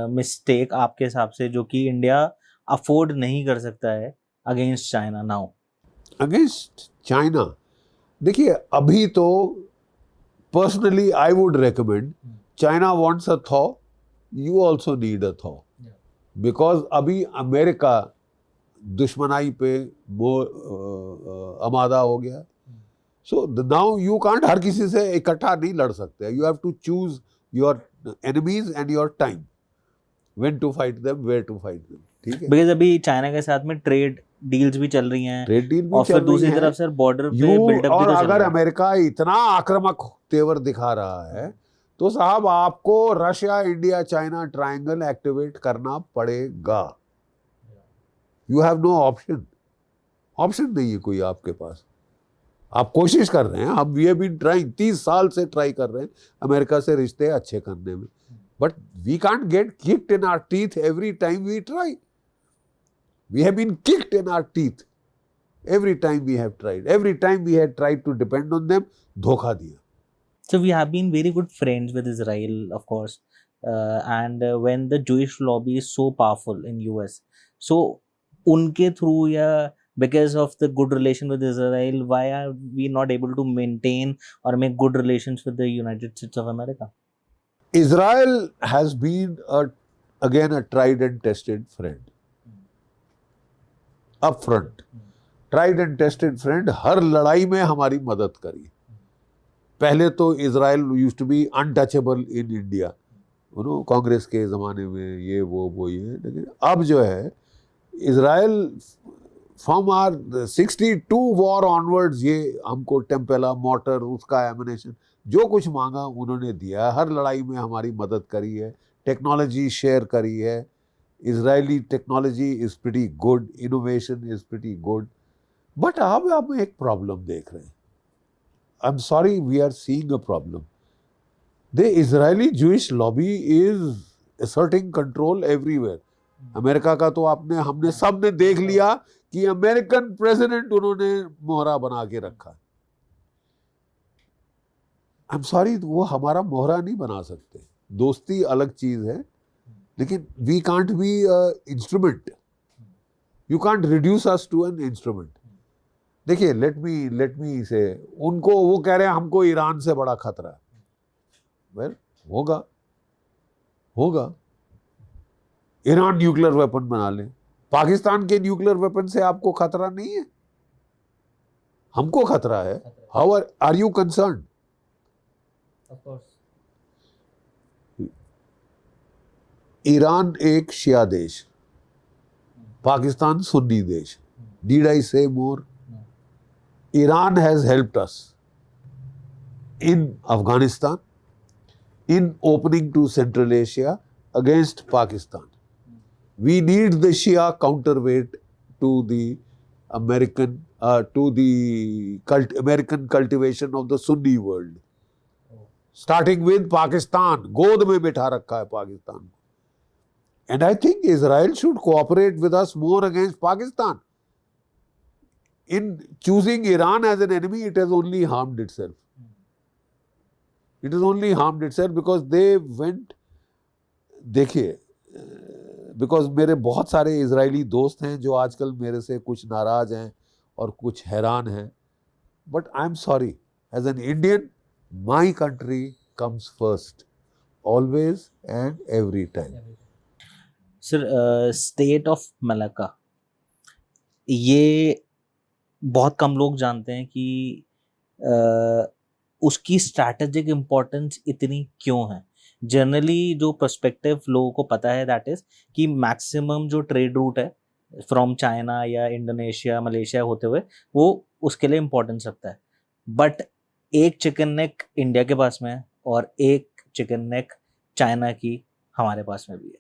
मिस्टेक आपके हिसाब से जो कि इंडिया अफोर्ड नहीं कर सकता है against China now?
Against China, देखिए अभी तो personally I would recommend, China wants a thaw, you also need a thaw, because अभी अमेरिका दुश्मनाई पे आमादा हो गया। सो नाउ यू कांट हर किसी से इकट्ठा नहीं लड़ सकते, you have to choose your enemies and your time, when to fight them, where to fight them, ठीक है।
बिकॉज अभी चाइना के साथ में ट्रेड डील्स भी चल रही हैं,
ट्रेड डील भी
और
चल
फिर
रही
दूसरी
है।
तरफ सर बॉर्डर पे बिल्डअप भी
और
तो चल
अगर
रहा है।
अमेरिका इतना आक्रामक तेवर दिखा रहा है तो साहब आपको Russia India China triangle activate करना पड़ेगा। You have no option, option नहीं है कोई आपके पास। आप कोशिश कर रहे हैं, हम वी हैव बीन ट्राइंग, 30 साल से ट्राई कर रहे हैं अमेरिका से रिश्ते अच्छे करने में, but we can't get kicked in our teeth every time we try. We have been kicked in our teeth every time we have tried, every time we had tried to depend on them, धोखा दिया।
So we have been very good friends with Israel, of course, and when the Jewish lobby is so powerful in US, so उनके through या because of the good relation with Israel, why are we not able to maintain or make good relations with the United States of America?
Israel has been again a tried and tested friend, upfront, tried and tested friend, हर लड़ाई में हमारी मदद करी। पहले तो Israel used to be untouchable in India, Congress के ज़माने में ये वो ये, लेकिन अब जो है Israel from our 62 war onwards ये हमको टेम्पेला मोटर, उसका एमिनेशन, जो कुछ मांगा उन्होंने दिया। हर लड़ाई में हमारी मदद करी है, टेक्नोलॉजी शेयर करी है। Israeli technology is pretty good, innovation is pretty good. But अब आप एक प्रॉब्लम देख रहे हैं। I am sorry, we are seeing a problem. The Israeli Jewish lobby is asserting control everywhere. America का तो हमने सब ने देख लिया कि अमेरिकन प्रेसिडेंट उन्होंने मोहरा बना के रखा। आई एम सॉरी, वो हमारा मोहरा नहीं बना सकते। दोस्ती अलग चीज है, लेकिन we can't be instrument. You can't reduce us to an instrument. देखिए, let me say, उनको वो कह रहे हैं हमको ईरान से बड़ा खतरा है. Well, होगा. ईरान न्यूक्लियर वेपन बना ले. पाकिस्तान के न्यूक्लियर वेपन से आपको खतरा नहीं है, हमको खतरा है. How are you concerned?
Of course.
Iran एक शिया देश, पाकिस्तान सुन्नी देश. Did I say more? Iran has helped us in Afghanistan, in opening to Central Asia against Pakistan. We need the Shia counterweight to the American American cultivation of the Sunni world. Starting with Pakistan, गोद में बिठा रखा है पाकिस्तान को. And I think Israel should cooperate with us more against Pakistan. In choosing Iran as an enemy, it has only harmed itself. It has only harmed itself because they went. देखिए, because मेरे बहुत सारे इजरायली दोस्त हैं जो आजकल मेरे से कुछ नाराज हैं और कुछ हैरान हैं. But I'm sorry, as an Indian, my country comes first, always and every time.
Sir, state of Malacca, ये बहुत कम लोग जानते हैं कि उसकी स्ट्रैटेजिक इम्पोर्टेंस इतनी क्यों है. जनरली जो पर्सपेक्टिव लोगों को पता है दैट इज़ कि मैक्सिमम जो ट्रेड रूट है फ्रॉम चाइना या इंडोनेशिया मलेशिया होते हुए वो उसके लिए इम्पोर्टेंस रखता है. बट एक चिकन नेक इंडिया के पास में है और एक चिकन नेक चाइना की हमारे पास में भी है.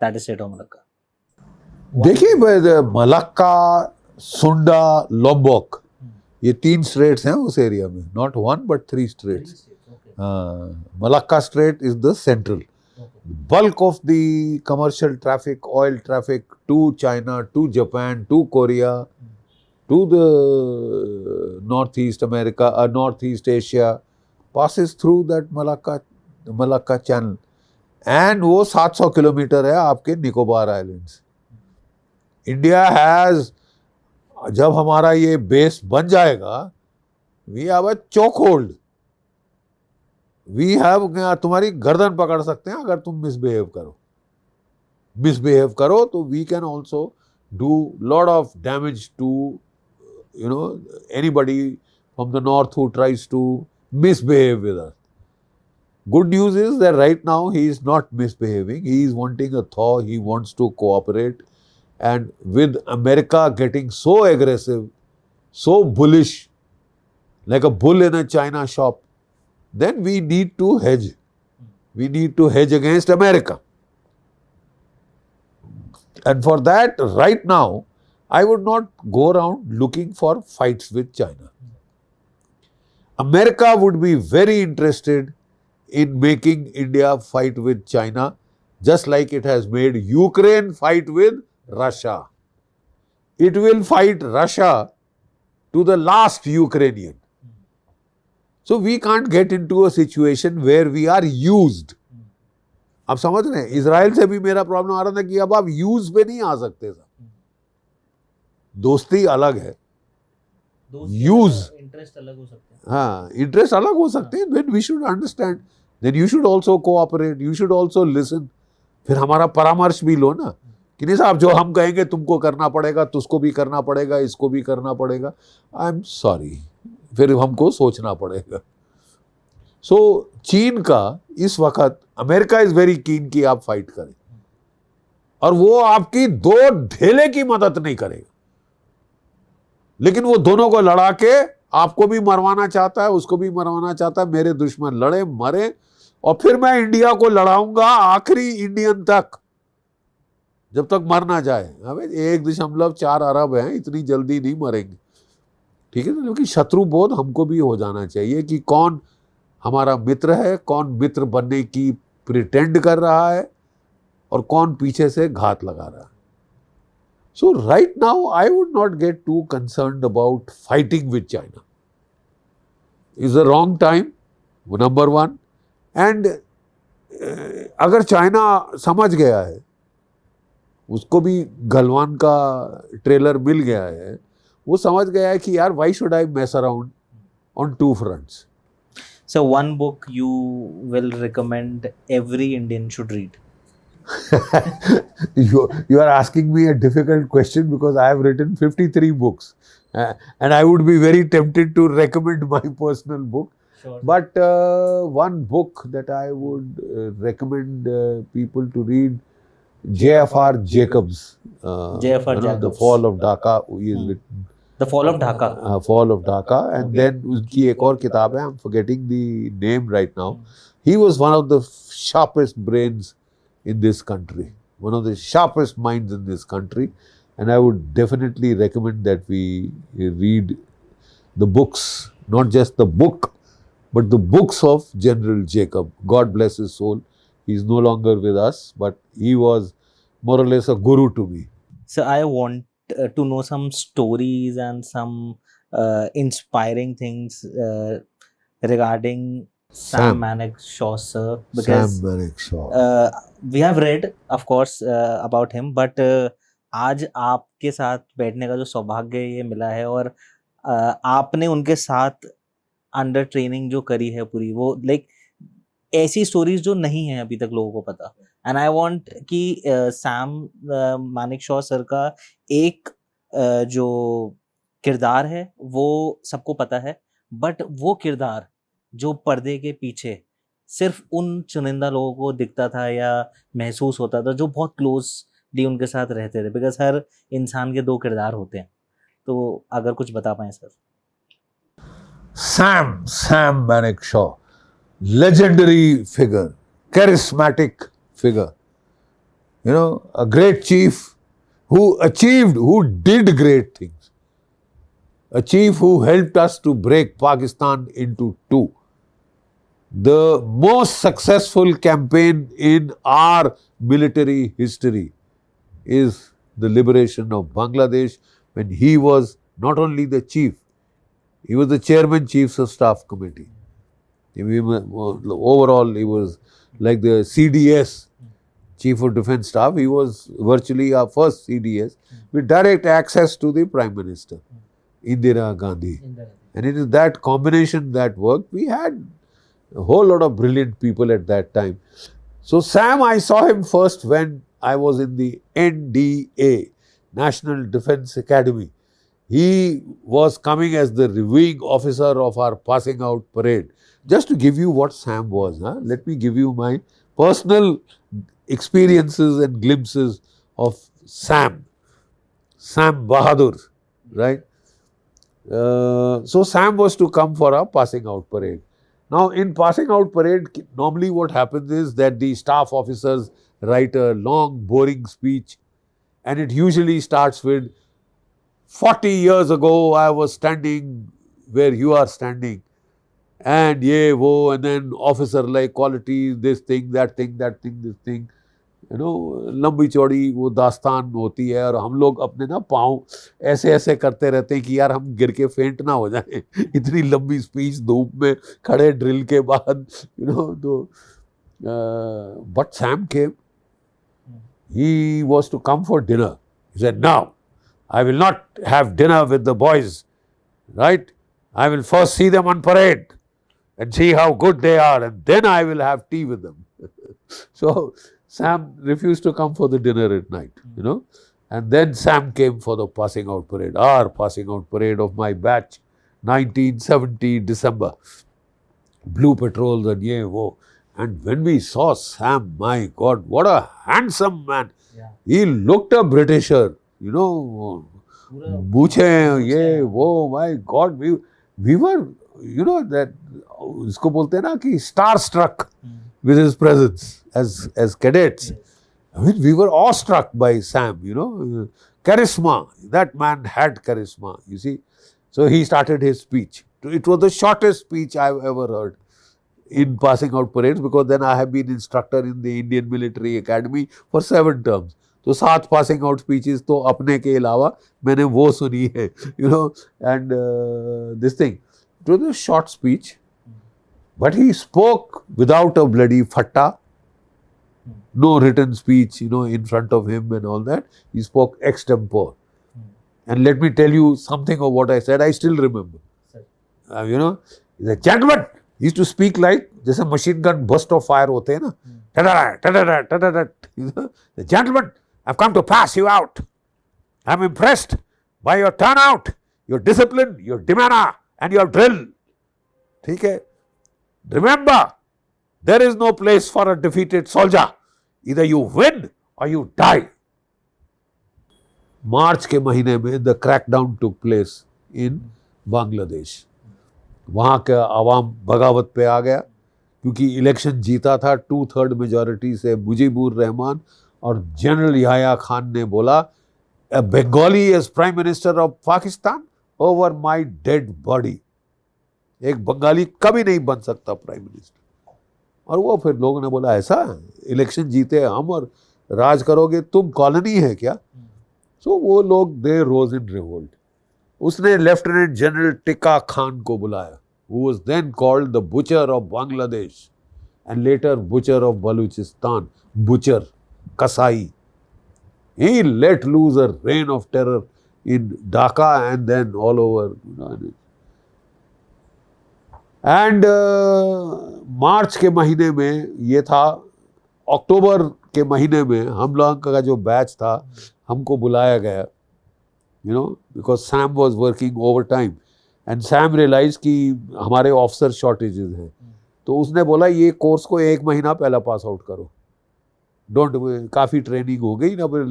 That is strait of Malacca.
देखिए, मलाक्का, सुंडा, लोम्बोक, ये 3 स्ट्रेट्स हैं उस एरिया में. Not 1 but 3 straits. Malacca Strait is the central. Bulk of the commercial traffic, oil traffic to China, to Japan, to Korea, to the Northeast America, Northeast Asia passes through that Malacca channel. And वो 700 किलोमीटर है आपके निकोबार आइलैंड्स. इंडिया हैज, जब हमारा ये बेस बन जाएगा, we have a choke hold. We have, तुम्हारी गर्दन पकड़ सकते हैं अगर तुम मिसबिहेव करो तो we can also do lot of damage to anybody from the north who tries to misbehave with us. Good news is that right now he is not misbehaving. He is wanting a thaw. He wants to cooperate. And with America getting so aggressive, so bullish, like a bull in a china shop, then we need to hedge. We need to hedge against America. And for that, right now, I would not go around looking for fights with China. America would be very interested in making India fight with China, just like it has made Ukraine fight with Russia. It will fight Russia to the last Ukrainian. So we can't get into a situation where we are used. आप समझ रहे हैं, इजराइल से भी मेरा प्रॉब्लम आ रहा था कि अब आप यूज पे नहीं आ सकते था. दोस्ती अलग है, यूज
इंटरेस्ट अलग हो सकते हैं.
हाँ, इंटरेस्ट अलग हो सकते हैं. Then we should understand. Then you should also cooperate. You should also listen. फिर हमारा परामर्श भी लो ना कि नहीं साहब, जो हम कहेंगे तुमको करना पड़ेगा, तुझको भी करना पड़ेगा, इसको भी करना पड़ेगा. आई एम सॉरी, फिर हमको सोचना पड़ेगा. सो चीन का इस वक्त, अमेरिका इज वेरी कीन कि आप फाइट करें, और वो आपकी 2 ढेले की मदद नहीं करेगा, लेकिन वो दोनों को लड़ा के आपको भी मरवाना चाहता है, उसको भी मरवाना चाहता है. मेरे दुश्मन लड़े मरे, और फिर मैं इंडिया को लड़ाऊंगा आखिरी इंडियन तक, जब तक मर ना जाए. अब 1.4 अरब हैं, इतनी जल्दी नहीं मरेंगे, ठीक है ना. क्योंकि शत्रु बोध हमको भी हो जाना चाहिए कि कौन हमारा मित्र है, कौन मित्र बनने की प्रिटेंड कर रहा है, और कौन पीछे से घात लगा रहा है. So right now, I would not get too concerned about fighting with China. It's the wrong time, number one. And अगर चाइना समझ गया है उसको भी गलवान का ट्रेलर मिल गया है, वो समझ गया है कि यार why should I mess around on two fronts.
So one book you will recommend every Indian should read.
You are asking me a difficult question because I have written 53 books, and I would be very tempted to recommend my personal book.
Sure.
But one book that I would recommend people to read, J.F.R. Jacobs.
J.F.R.
The
Jacobs.
Fall of Dhaka. He is written.
The Fall of Dhaka.
Fall of Dhaka, and
Okay.
then उनकी एक और किताब है, I'm forgetting the name right now. He was one of the sharpest brains in this country, one of the sharpest minds in this country, and I would definitely recommend that we read the books, not just the book, but the books of General Jacob. God bless his soul. He is no longer with us, but he was more or less a guru to me.
So I want to know some stories and some inspiring things regarding Sam
Sam.
Manekshaw, sir, because
Sam Manekshaw.
we have read, of course, about him, but आज आपके साथ बैठने का जो सौभाग्य ये मिला है, और आपने उनके साथ अंडर ट्रेनिंग जो करी है पूरी, वो लाइक ऐसी स्टोरीज जो नहीं है अभी तक लोगों को पता. एंड आई वांट कि सैम मानेकशॉ सर का एक जो किरदार है वो सबको पता है, बट वो किरदार जो पर्दे के पीछे सिर्फ उन चुनिंदा लोगों को दिखता था या महसूस होता था जो बहुत क्लोजली उनके साथ रहते थे, बिकॉज हर इंसान के दो किरदार होते हैं. तो अगर कुछ बता पाएं sir.
Sam Manekshaw, legendary figure, charismatic figure, you know, a great chief who did great things, a chief who helped us to break Pakistan into two. The most successful campaign in our military history is the liberation of Bangladesh, when he was not only the chief, he was the chairman, chiefs of staff committee. Overall, he was like the CDS, chief of defense staff. He was virtually our first CDS with direct access to the Prime Minister, Indira Gandhi. And it is that combination that worked. We had a whole lot of brilliant people at that time. So Sam, I saw him first when I was in the NDA, National Defense Academy. He was coming as the reviewing officer of our passing out parade. Just to give you what Sam was, let me give you my personal experiences and glimpses of Sam Bahadur, right? So Sam was to come for our passing out parade. Now in passing out parade, normally what happens is that the staff officers write a long boring speech, and it usually starts with 40 years ago I was standing where you are standing, and and then officer like qualities, this thing, that thing, this thing, you know, लंबी चौड़ी वो दास्तान होती है, और हम लोग अपने ना पाँव ऐसे ऐसे करते रहते हैं कि यार हम गिर के फेंट ना हो जाए. इतनी लंबी स्पीच धूप में खड़े ड्रिल के बाद, you know. तो but Sam came. He was to come for dinner. He said, "Now I will not have dinner with the boys, right? I will first see them on parade and see how good they are, and then I will have tea with them." So Sam refused to come for the dinner at night, you know. And then Sam came for the passing out parade, our passing out parade of my batch, 1970 December. Blue patrols and wo. And when we saw Sam, my God, what a handsome man.
Yeah.
He looked a Britisher. You know, मूछे वो, my God, we were, you know, that इसको बोलते हैं ना कि star struck with his presence as cadets.
Yes.
I mean, we were awestruck by Sam, you know, charisma. That man had charisma, you see. So he started his speech. It was the shortest speech I've ever heard in passing out parades, because then I have been instructor in the Indian Military Academy for 7 terms. तो 7 passing out speeches तो अपने के अलावा मैंने वो सुनी है, you know, and this thing. It was a short speech, but he spoke without a bloody fatta, No written speech, in front of him and all that. He spoke extempore. And let me tell you something of what I said. I still remember. He's a gentleman. He used to speak like जैसे machine gun burst of fire होते हैं ना. The gentleman, I've come to pass you out. I'm impressed by your turnout, your discipline, your demeanor, and your drill. ठीक है. Remember, there is no place for a defeated soldier. Either you win or you die. मार्च के महीने में the crackdown took place in Bangladesh. वहाँ का आवाम बगावत पे आ गया क्योंकि इलेक्शन जीता था 2/3 मेजॉरिटी से मुजीबुर रहमान, और जनरल याह्या खान ने बोला a Bengali as Prime Minister of Pakistan over my dead body. एक बंगाली कभी नहीं बन सकता प्राइम मिनिस्टर. और वो फिर लोगों ने बोला ऐसा इलेक्शन जीते हम और राज करोगे तुम, कॉलोनी है क्या? सो वो लोग दे रोज इन रिवोल्ट. उसने लेफ्टिनेंट जनरल टिक्का खान को बुलाया, who was then called the butcher of Bangladesh and later butcher of Baluchistan. Butcher, Kasai. He let loose a reign of terror in Dhaka and then all over. And मार्च के महीने में ये था, अक्टूबर के महीने में हम लोगों का जो बैच था हमको बुलाया गया, because Sam was working overtime and Sam realized कि हमारे ऑफिसर शॉर्टेजेस हैं. तो उसने बोला ये कोर्स को 1 महीना पहला पास आउट करो. काफ़ी ट्रेनिंग हो गई ना, फिर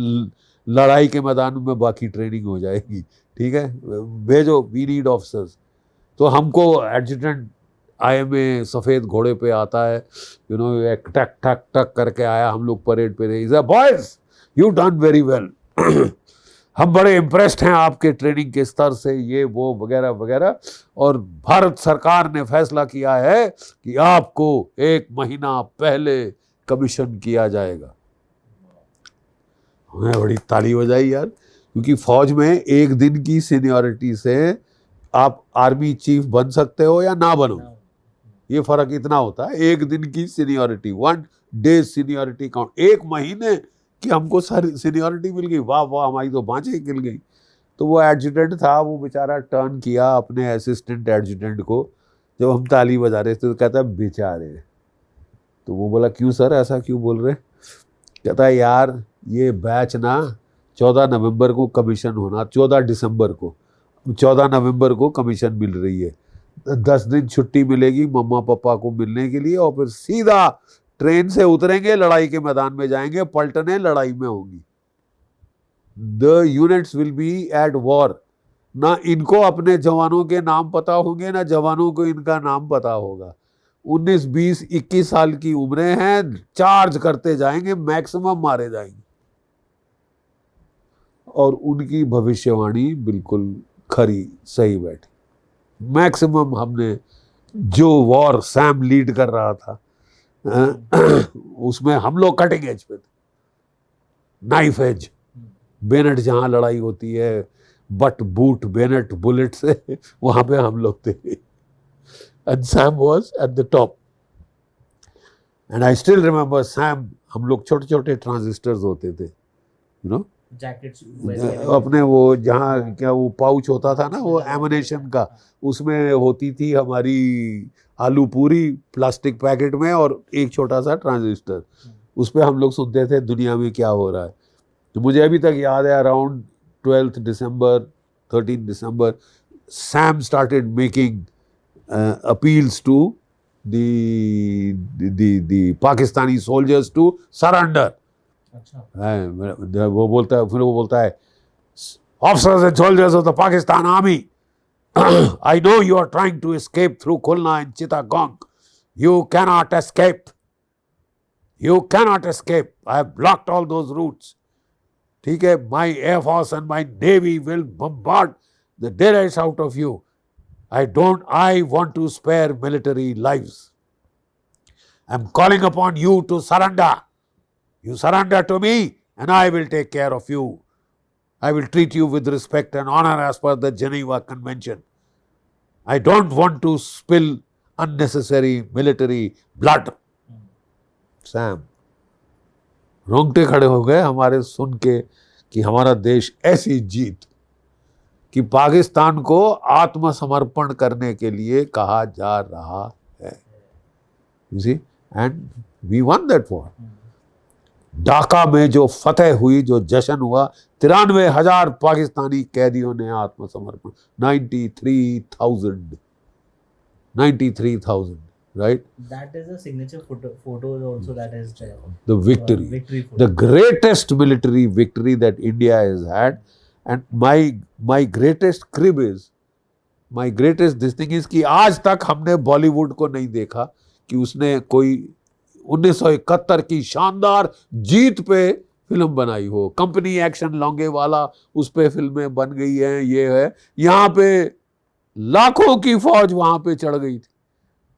लड़ाई के मैदान में बाकी ट्रेनिंग हो जाएगी. ठीक है, भेजो, वी नीड ऑफिसर्स. तो हमको एडजुटेंट IMA सफ़ेद घोड़े पे आता है, एक टक टक टक करके आया, हम लोग परेड पे रहे. Boys you done very well, हम बड़े इम्प्रेस्ड हैं आपके ट्रेनिंग के स्तर से, ये वो वगैरह वगैरह. और भारत सरकार ने फैसला किया है कि आपको 1 महीना पहले कमीशन किया जाएगा. हमें बड़ी ताली बजाई यार, क्योंकि फौज में 1 दिन की सीनियरिटी से आप आर्मी चीफ बन सकते हो या ना बनो, ये फर्क इतना होता है. 1 दिन की सीनियरिटी, 1 डे सीनियरिटी काउंट. 1 महीने की हमको सारी सीनियरिटी मिल गई. वाह वाह, हमारी तो बाँचें गिर गई. तो वो एडजुटेंट था, वो बेचारा टर्न किया अपने असिस्टेंट एडजुटेंट को. जब हम ताली बजा रहे थे तो कहता है बेचारे. तो वो बोला क्यों सर, ऐसा क्यों बोल रहे? कहता है यार ये बैच ना 14 नवंबर को कमीशन होना, 14 दिसंबर को, 14 नवंबर को कमीशन मिल रही है. 10 दिन छुट्टी मिलेगी मम्मा पापा को मिलने के लिए, और फिर सीधा ट्रेन से उतरेंगे, लड़ाई के मैदान में जाएंगे, पलटने लड़ाई में होंगी. The units will be at war. ना इनको अपने जवानों के नाम पता होंगे, ना जवानों को इनका नाम पता होगा. 19, 20, 21 साल की उम्रें हैं, चार्ज करते जाएंगे, मैक्सिमम मारे जाएंगे. और उनकी भविष्यवाणी बिल्कुल खरी सही बैठी. मैक्सिमम हमने जो वॉर सैम लीड कर रहा था उसमें हम लोग कटिंग एज पे थे, नाइफ एज. बेनेट जहाँ लड़ाई होती है, बट बूट बेनेट बुलेट से, वहाँ पे हम लोग थे. And Sam was at the top. And I still remember Sam, हम लोग छोटे छोटे ट्रांजिस्टर्स होते थे,
जैकेट्स
अपने वो जहाँ क्या वो पाउच होता था ना वो एमिनेशन का, उसमें होती थी हमारी आलू पूरी प्लास्टिक पैकेट में और एक छोटा सा ट्रांजिस्टर. उस पर हम लोग सुनते थे दुनिया में क्या हो रहा है. तो मुझे अभी तक याद है, around 12th December, 13th December, Sam started making appeals to the Pakistani soldiers to surrender. वो बोलता है, फिर वो बोलता है, officers and soldiers of the Pakistan Army, I know you are trying to escape through Khulna and Chittagong. You cannot escape. You cannot escape. I have blocked all those routes. ठीक है, my Air Force and my Navy will bombard the daylights out of you. I want to spare military lives. I'm calling upon you to surrender. You surrender to me and I will take care of you. I will treat you with respect and honor as per the Geneva Convention. I don't want to spill unnecessary military blood. Sam. रोंगटे खड़े हो गए हमारे सुन के कि हमारा देश ऐसी जीत कि पाकिस्तान को आत्मसमर्पण करने के लिए कहा जा रहा है। You see? And we won that war. Dhaka में जो फतेह हुई, जो जश्न हुआ, 93,000 पाकिस्तानी कैदियों ने आत्मसमर्पण, 93,000, right?
That is a signature photo also that is there.
The victory,
Victory photo.
the greatest military victory that India has had. And my greatest crib is, my greatest this thing is कि आज तक हमने बॉलीवुड को नहीं देखा कि उसने कोई 1971 की शानदार जीत पे फिल्म बनाई हो। कंपनी एक्शन लौंगेवाला उस पे फिल्में बन गई हैं, ये है, यहाँ पे लाखों की फौज वहाँ पे चढ़ गई थी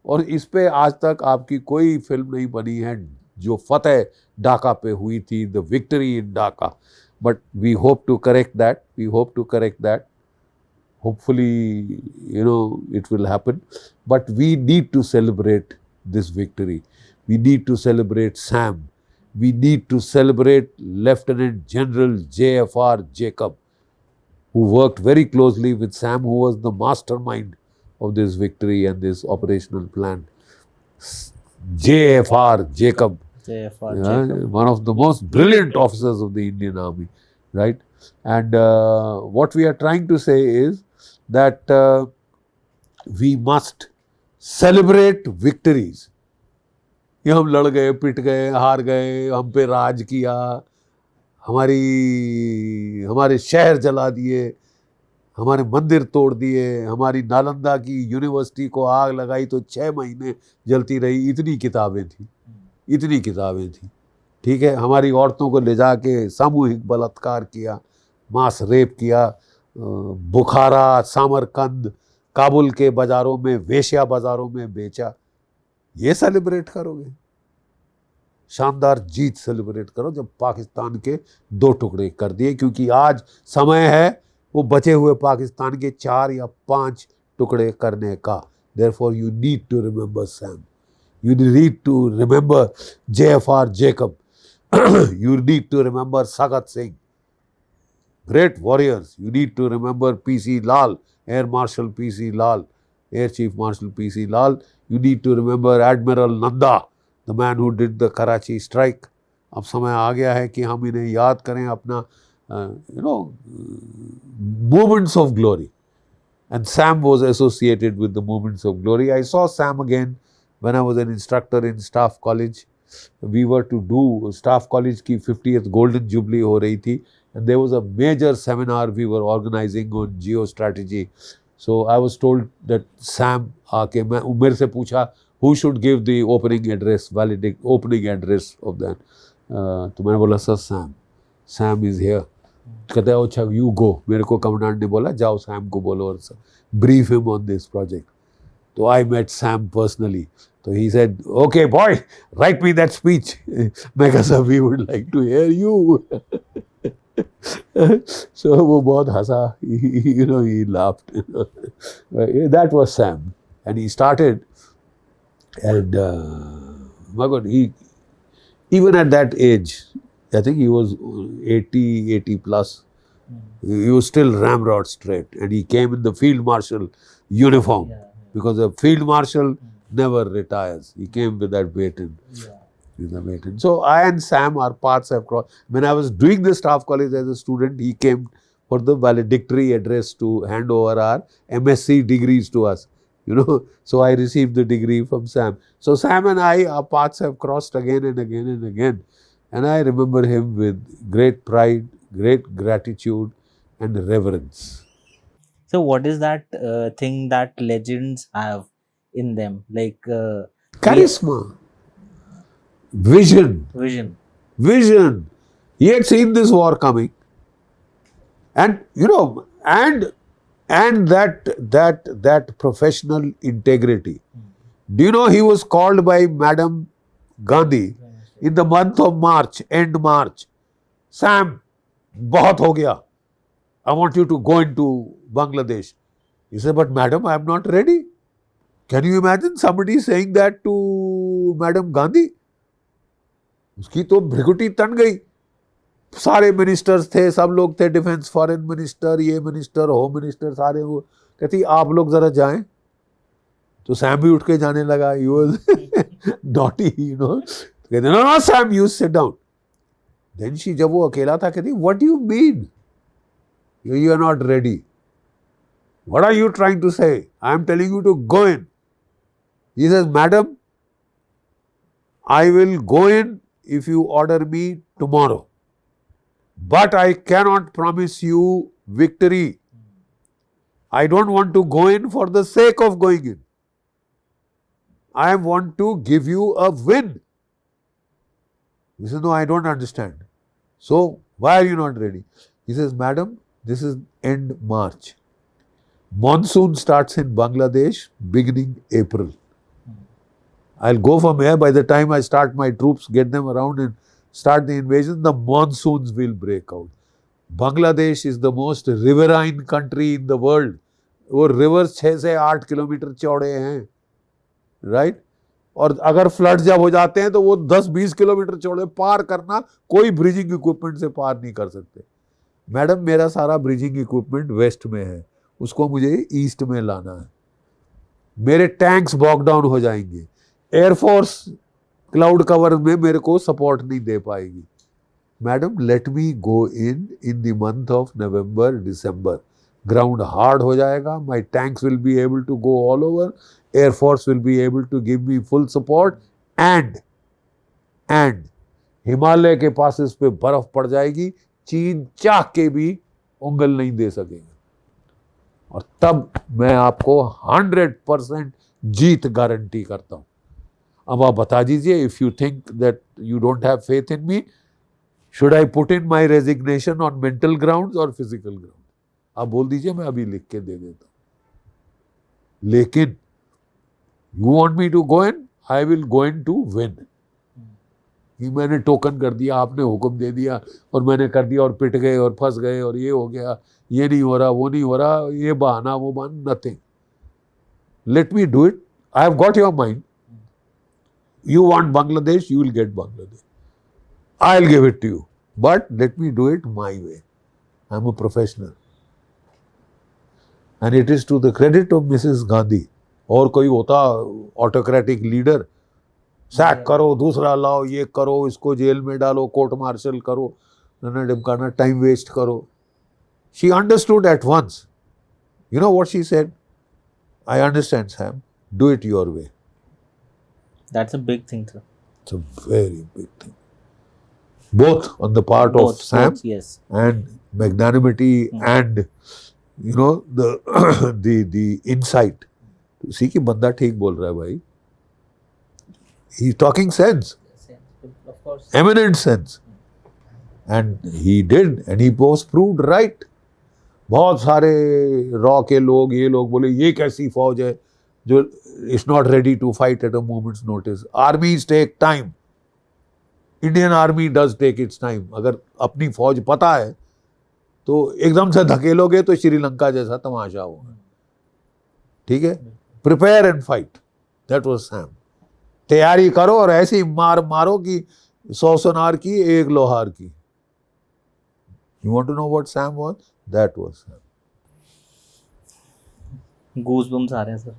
और इस पे आज तक आपकी कोई फिल्म नहीं बनी है जो फतेह ढाका पे हुई थी, the victory in Dhaka. But we hope to correct that, hopefully, it will happen. But we need to celebrate this victory. We need to celebrate Sam. We need to celebrate Lieutenant General JFR Jacob, who worked very closely with Sam, who was the mastermind of this victory and this operational plan. JFR Jacob, one of the most brilliant officers of the Indian Army, right? And what we are trying to say is that we must celebrate victories. ये हम लड़ गए, पिट गए, हार गए, हम पे राज किया, हमारे शहर जला दिए, हमारे मंदिर तोड़ दिए, हमारी नालंदा की यूनिवर्सिटी को आग लगाई तो 6 महीने जलती रही, इतनी किताबें थी, ठीक है। हमारी औरतों को ले जाके सामूहिक बलात्कार किया, मास रेप किया, बुखारा, सामरकंद, काबुल के बाज़ारों में, वेश्या बाज़ारों में बेचा। ये सेलिब्रेट करोगे? शानदार जीत सेलिब्रेट करो जब पाकिस्तान के 2 टुकड़े कर दिए, क्योंकि आज समय है वो बचे हुए पाकिस्तान के 4 या 5 टुकड़े करने का। Therefore you need to remember Sam. You need to remember JFR Jacob. You need to remember Sagat Singh. Great warriors. You need to remember PC Lal, Air Marshal PC Lal, Air Chief Marshal PC Lal. You need to remember Admiral Nanda, the man who did the Karachi strike. अब समय आ गया है कि हम इन्हें याद करें, अपना moments of glory. And Sam was associated with the moments of glory. I saw Sam again when I was an instructor in Staff College. We were to do Staff College की 50th Golden Jubilee हो रही थी, and there was a major seminar we were organizing on geostrategy. So I was told that Sam आके मेरे से पूछा who should give the opening address, opening address of that. तो मैंने बोला सर Sam is here. कहते हैं अच्छा you go. मेरे को कमांडेंट ने बोला जाओ Sam को बोलो और brief him on this project. So I met Sam personally. So he said, okay boy, write me that speech. मैं कहा sir, we would like to hear you. So वो बहुत हंसा, he laughed. That was Sam. And he started, and my God, he, even at that age, I think he was 80 plus, he was still ramrod straight, and he came in the field marshal uniform, because a field marshal never retires. He came with that baton. With the baton. So I and Sam, our paths have crossed. When I was doing the Staff College as a student, he came for the valedictory address to hand over our MSc degrees to us. So I received the degree from Sam. So Sam and I, our paths have crossed again and again and again. And I remember him with great pride, great gratitude and reverence.
So what is that thing that legends have in them? Like
charisma, vision. He had seen this war coming, and and that professional integrity. Do you know he was called by Madam Gandhi in the month of March, end March? Sam, बहुत हो गया. I want you to go into Bangladesh. He said, but madam, I am not ready. Can you imagine somebody saying that to Madam Gandhi? उसकी तो भ्रिकुटी तन गई। सारे मिनिस्टर्स थे, सब लोग थे, डिफेंस फॉरेन मिनिस्टर, ये मिनिस्टर, होम मिनिस्टर, सारे। वो कहती आप लोग जरा जाएं। तो सैम भी उठ के जाने लगा। He was naughty, you know. कहते no no Sam, you sit down. Then she, जब वो अकेला था, कहती what you mean you are not ready, what are you trying to say, I am telling you to go in. He says madam, I will go in if you order me tomorrow, but I cannot promise you victory. I don't want to go in for the sake of going in. I want to give you a win. He says, no, I don't understand. So, why are you not ready? He says, madam, this is end March. Monsoon starts in Bangladesh beginning April. I'll go from here. By the time I start my troops, get them around and start the invasion, the monsoons will break out. Bangladesh is the most riverine country in the world. वो रिवर्स 6 से 8 किलोमीटर चौड़े हैं, राइट? और अगर फ्लड जब हो जाते हैं तो वो 10-20 किलोमीटर चौड़े, पार करना कोई ब्रिजिंग इक्विपमेंट से पार नहीं कर सकते। मैडम, मेरा सारा ब्रिजिंग इक्विपमेंट वेस्ट में है, उसको मुझे ईस्ट में लाना है। मेरे टैंक्स बॉक डाउन हो जाएंगे, एयरफोर्स क्लाउड कवर में मेरे को सपोर्ट नहीं दे पाएगी। Madam, let me go in the month of November December. Ground hard हो जाएगा, my tanks will be able to go all over, air force will be able to give me full support, and Himalaya के पास इस पे बर्फ पड़ जाएगी, चीन चाह के भी उंगल नहीं दे सकेगा। और तब मैं आपको 100% जीत गारंटी करता हूं। अब आप बता दीजिए, if you think that you don't have faith in me, should I put in my resignation on mental grounds और फिजिकल ग्राउंड? आप बोल दीजिए, मैं अभी लिख के दे देता हूं। लेकिन you want me to go in, I will go in to win. कि मैंने टोकन कर दिया, आपने हुक्म दे दिया और मैंने कर दिया और पिट गए और फंस गए और ये हो गया, ये नहीं हो रहा, वो नहीं हो रहा, ये बहाना वो बहाना, nothing. Let me do it. I have got your mind. You want Bangladesh, you will get Bangladesh. I'll give it to you. But let me do it my way. I'm a professional. And it is to the credit of Mrs. Gandhi. और कोई होता ऑटोक्रेटिक लीडर, सैक करो, दूसरा लाओ, ये करो, इसको जेल में डालो, कोर्ट मार्शल करो, नना डिमकाना, टाइम वेस्ट करो। She understood at once. You know what she said? I understand, Sam. Do it your way.
That's a big thing, sir.
It's a very big thing. Both on the part of Sam,
yes,
and magnanimity, and you know the insight. To see कि बंदा ठीक बोल रहा है भाई. He's talking sense.
of course.
Eminent sense. And he did, and he was proved right. बहुत सारे रॉ के लोग, ये लोग बोले ये कैसी फौज है जो is not ready to fight at a moment's notice. Armies take time. Indian army does take its time. अगर अपनी फौज पता है तो एकदम से धकेलोगे तो श्रीलंका जैसा तमाशा होगा। ठीक है? Prepare and fight. That was Sam. तैयारी करो और ऐसी मार मारो कि 100 सोनार की, 1 लोहार की। You want to know what Sam was? That was Sam.
Goosebumps आ रहे हैं, sir.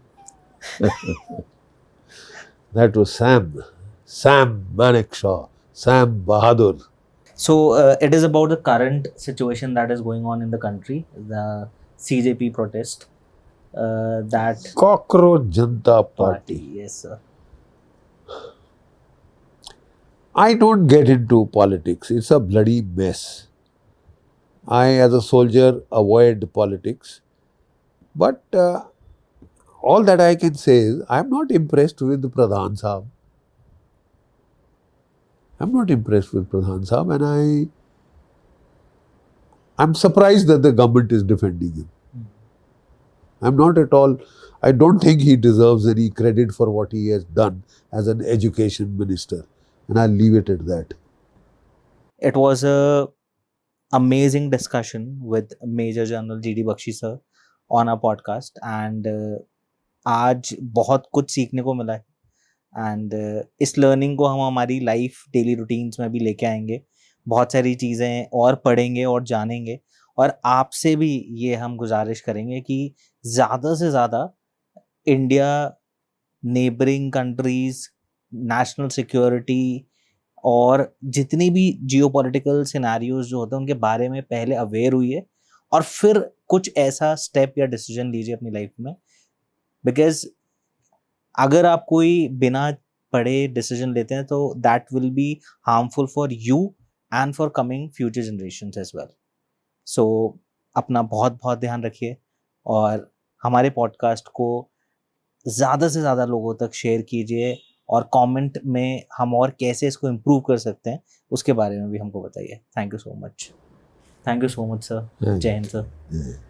That was Sam Manekshaw, Sam Bahadur.
So it is about the current situation that is going on in the country, the CJP protest, that
Cockroach Janata Party.
Yes, sir.
I don't get into politics. It's a bloody mess. I, as a soldier, avoid politics. But all that I can say is, I'm not impressed with Pradhan Sahab. I'm not impressed with Pradhan Sahab, and I'm surprised that the government is defending him. I'm not at all, I don't think he deserves any credit for what he has done as an education minister, and I'll leave it at that.
It was a amazing discussion with Major General G.D. Bakshi sir on our podcast, and आज बहुत कुछ सीखने को मिला है एंड इस लर्निंग को हम हमारी लाइफ डेली रूटीन्स में भी लेके आएंगे, बहुत सारी चीज़ें और पढ़ेंगे और जानेंगे, और आपसे भी ये हम गुजारिश करेंगे कि ज़्यादा से ज़्यादा India, neighbouring countries, national security और जितनी भी जियोपॉलिटिकल सिनेरियोज जो होते हैं उनके बारे में पहले अवेयर हुई और फिर कुछ ऐसा स्टेप या डिसीजन लीजिए अपनी लाइफ में। बिकॉज अगर आप कोई बिना पढ़े डिसीजन लेते हैं तो that will be harmful for you and for coming future generations as well. So अपना बहुत बहुत ध्यान रखिए और हमारे पॉडकास्ट को ज़्यादा से ज़्यादा लोगों तक शेयर कीजिए, और कमेंट में हम और कैसे इसको इम्प्रूव कर सकते हैं उसके बारे में भी हमको बताइए। Thank you so much. Thank you so much sir. जय हिंद सर।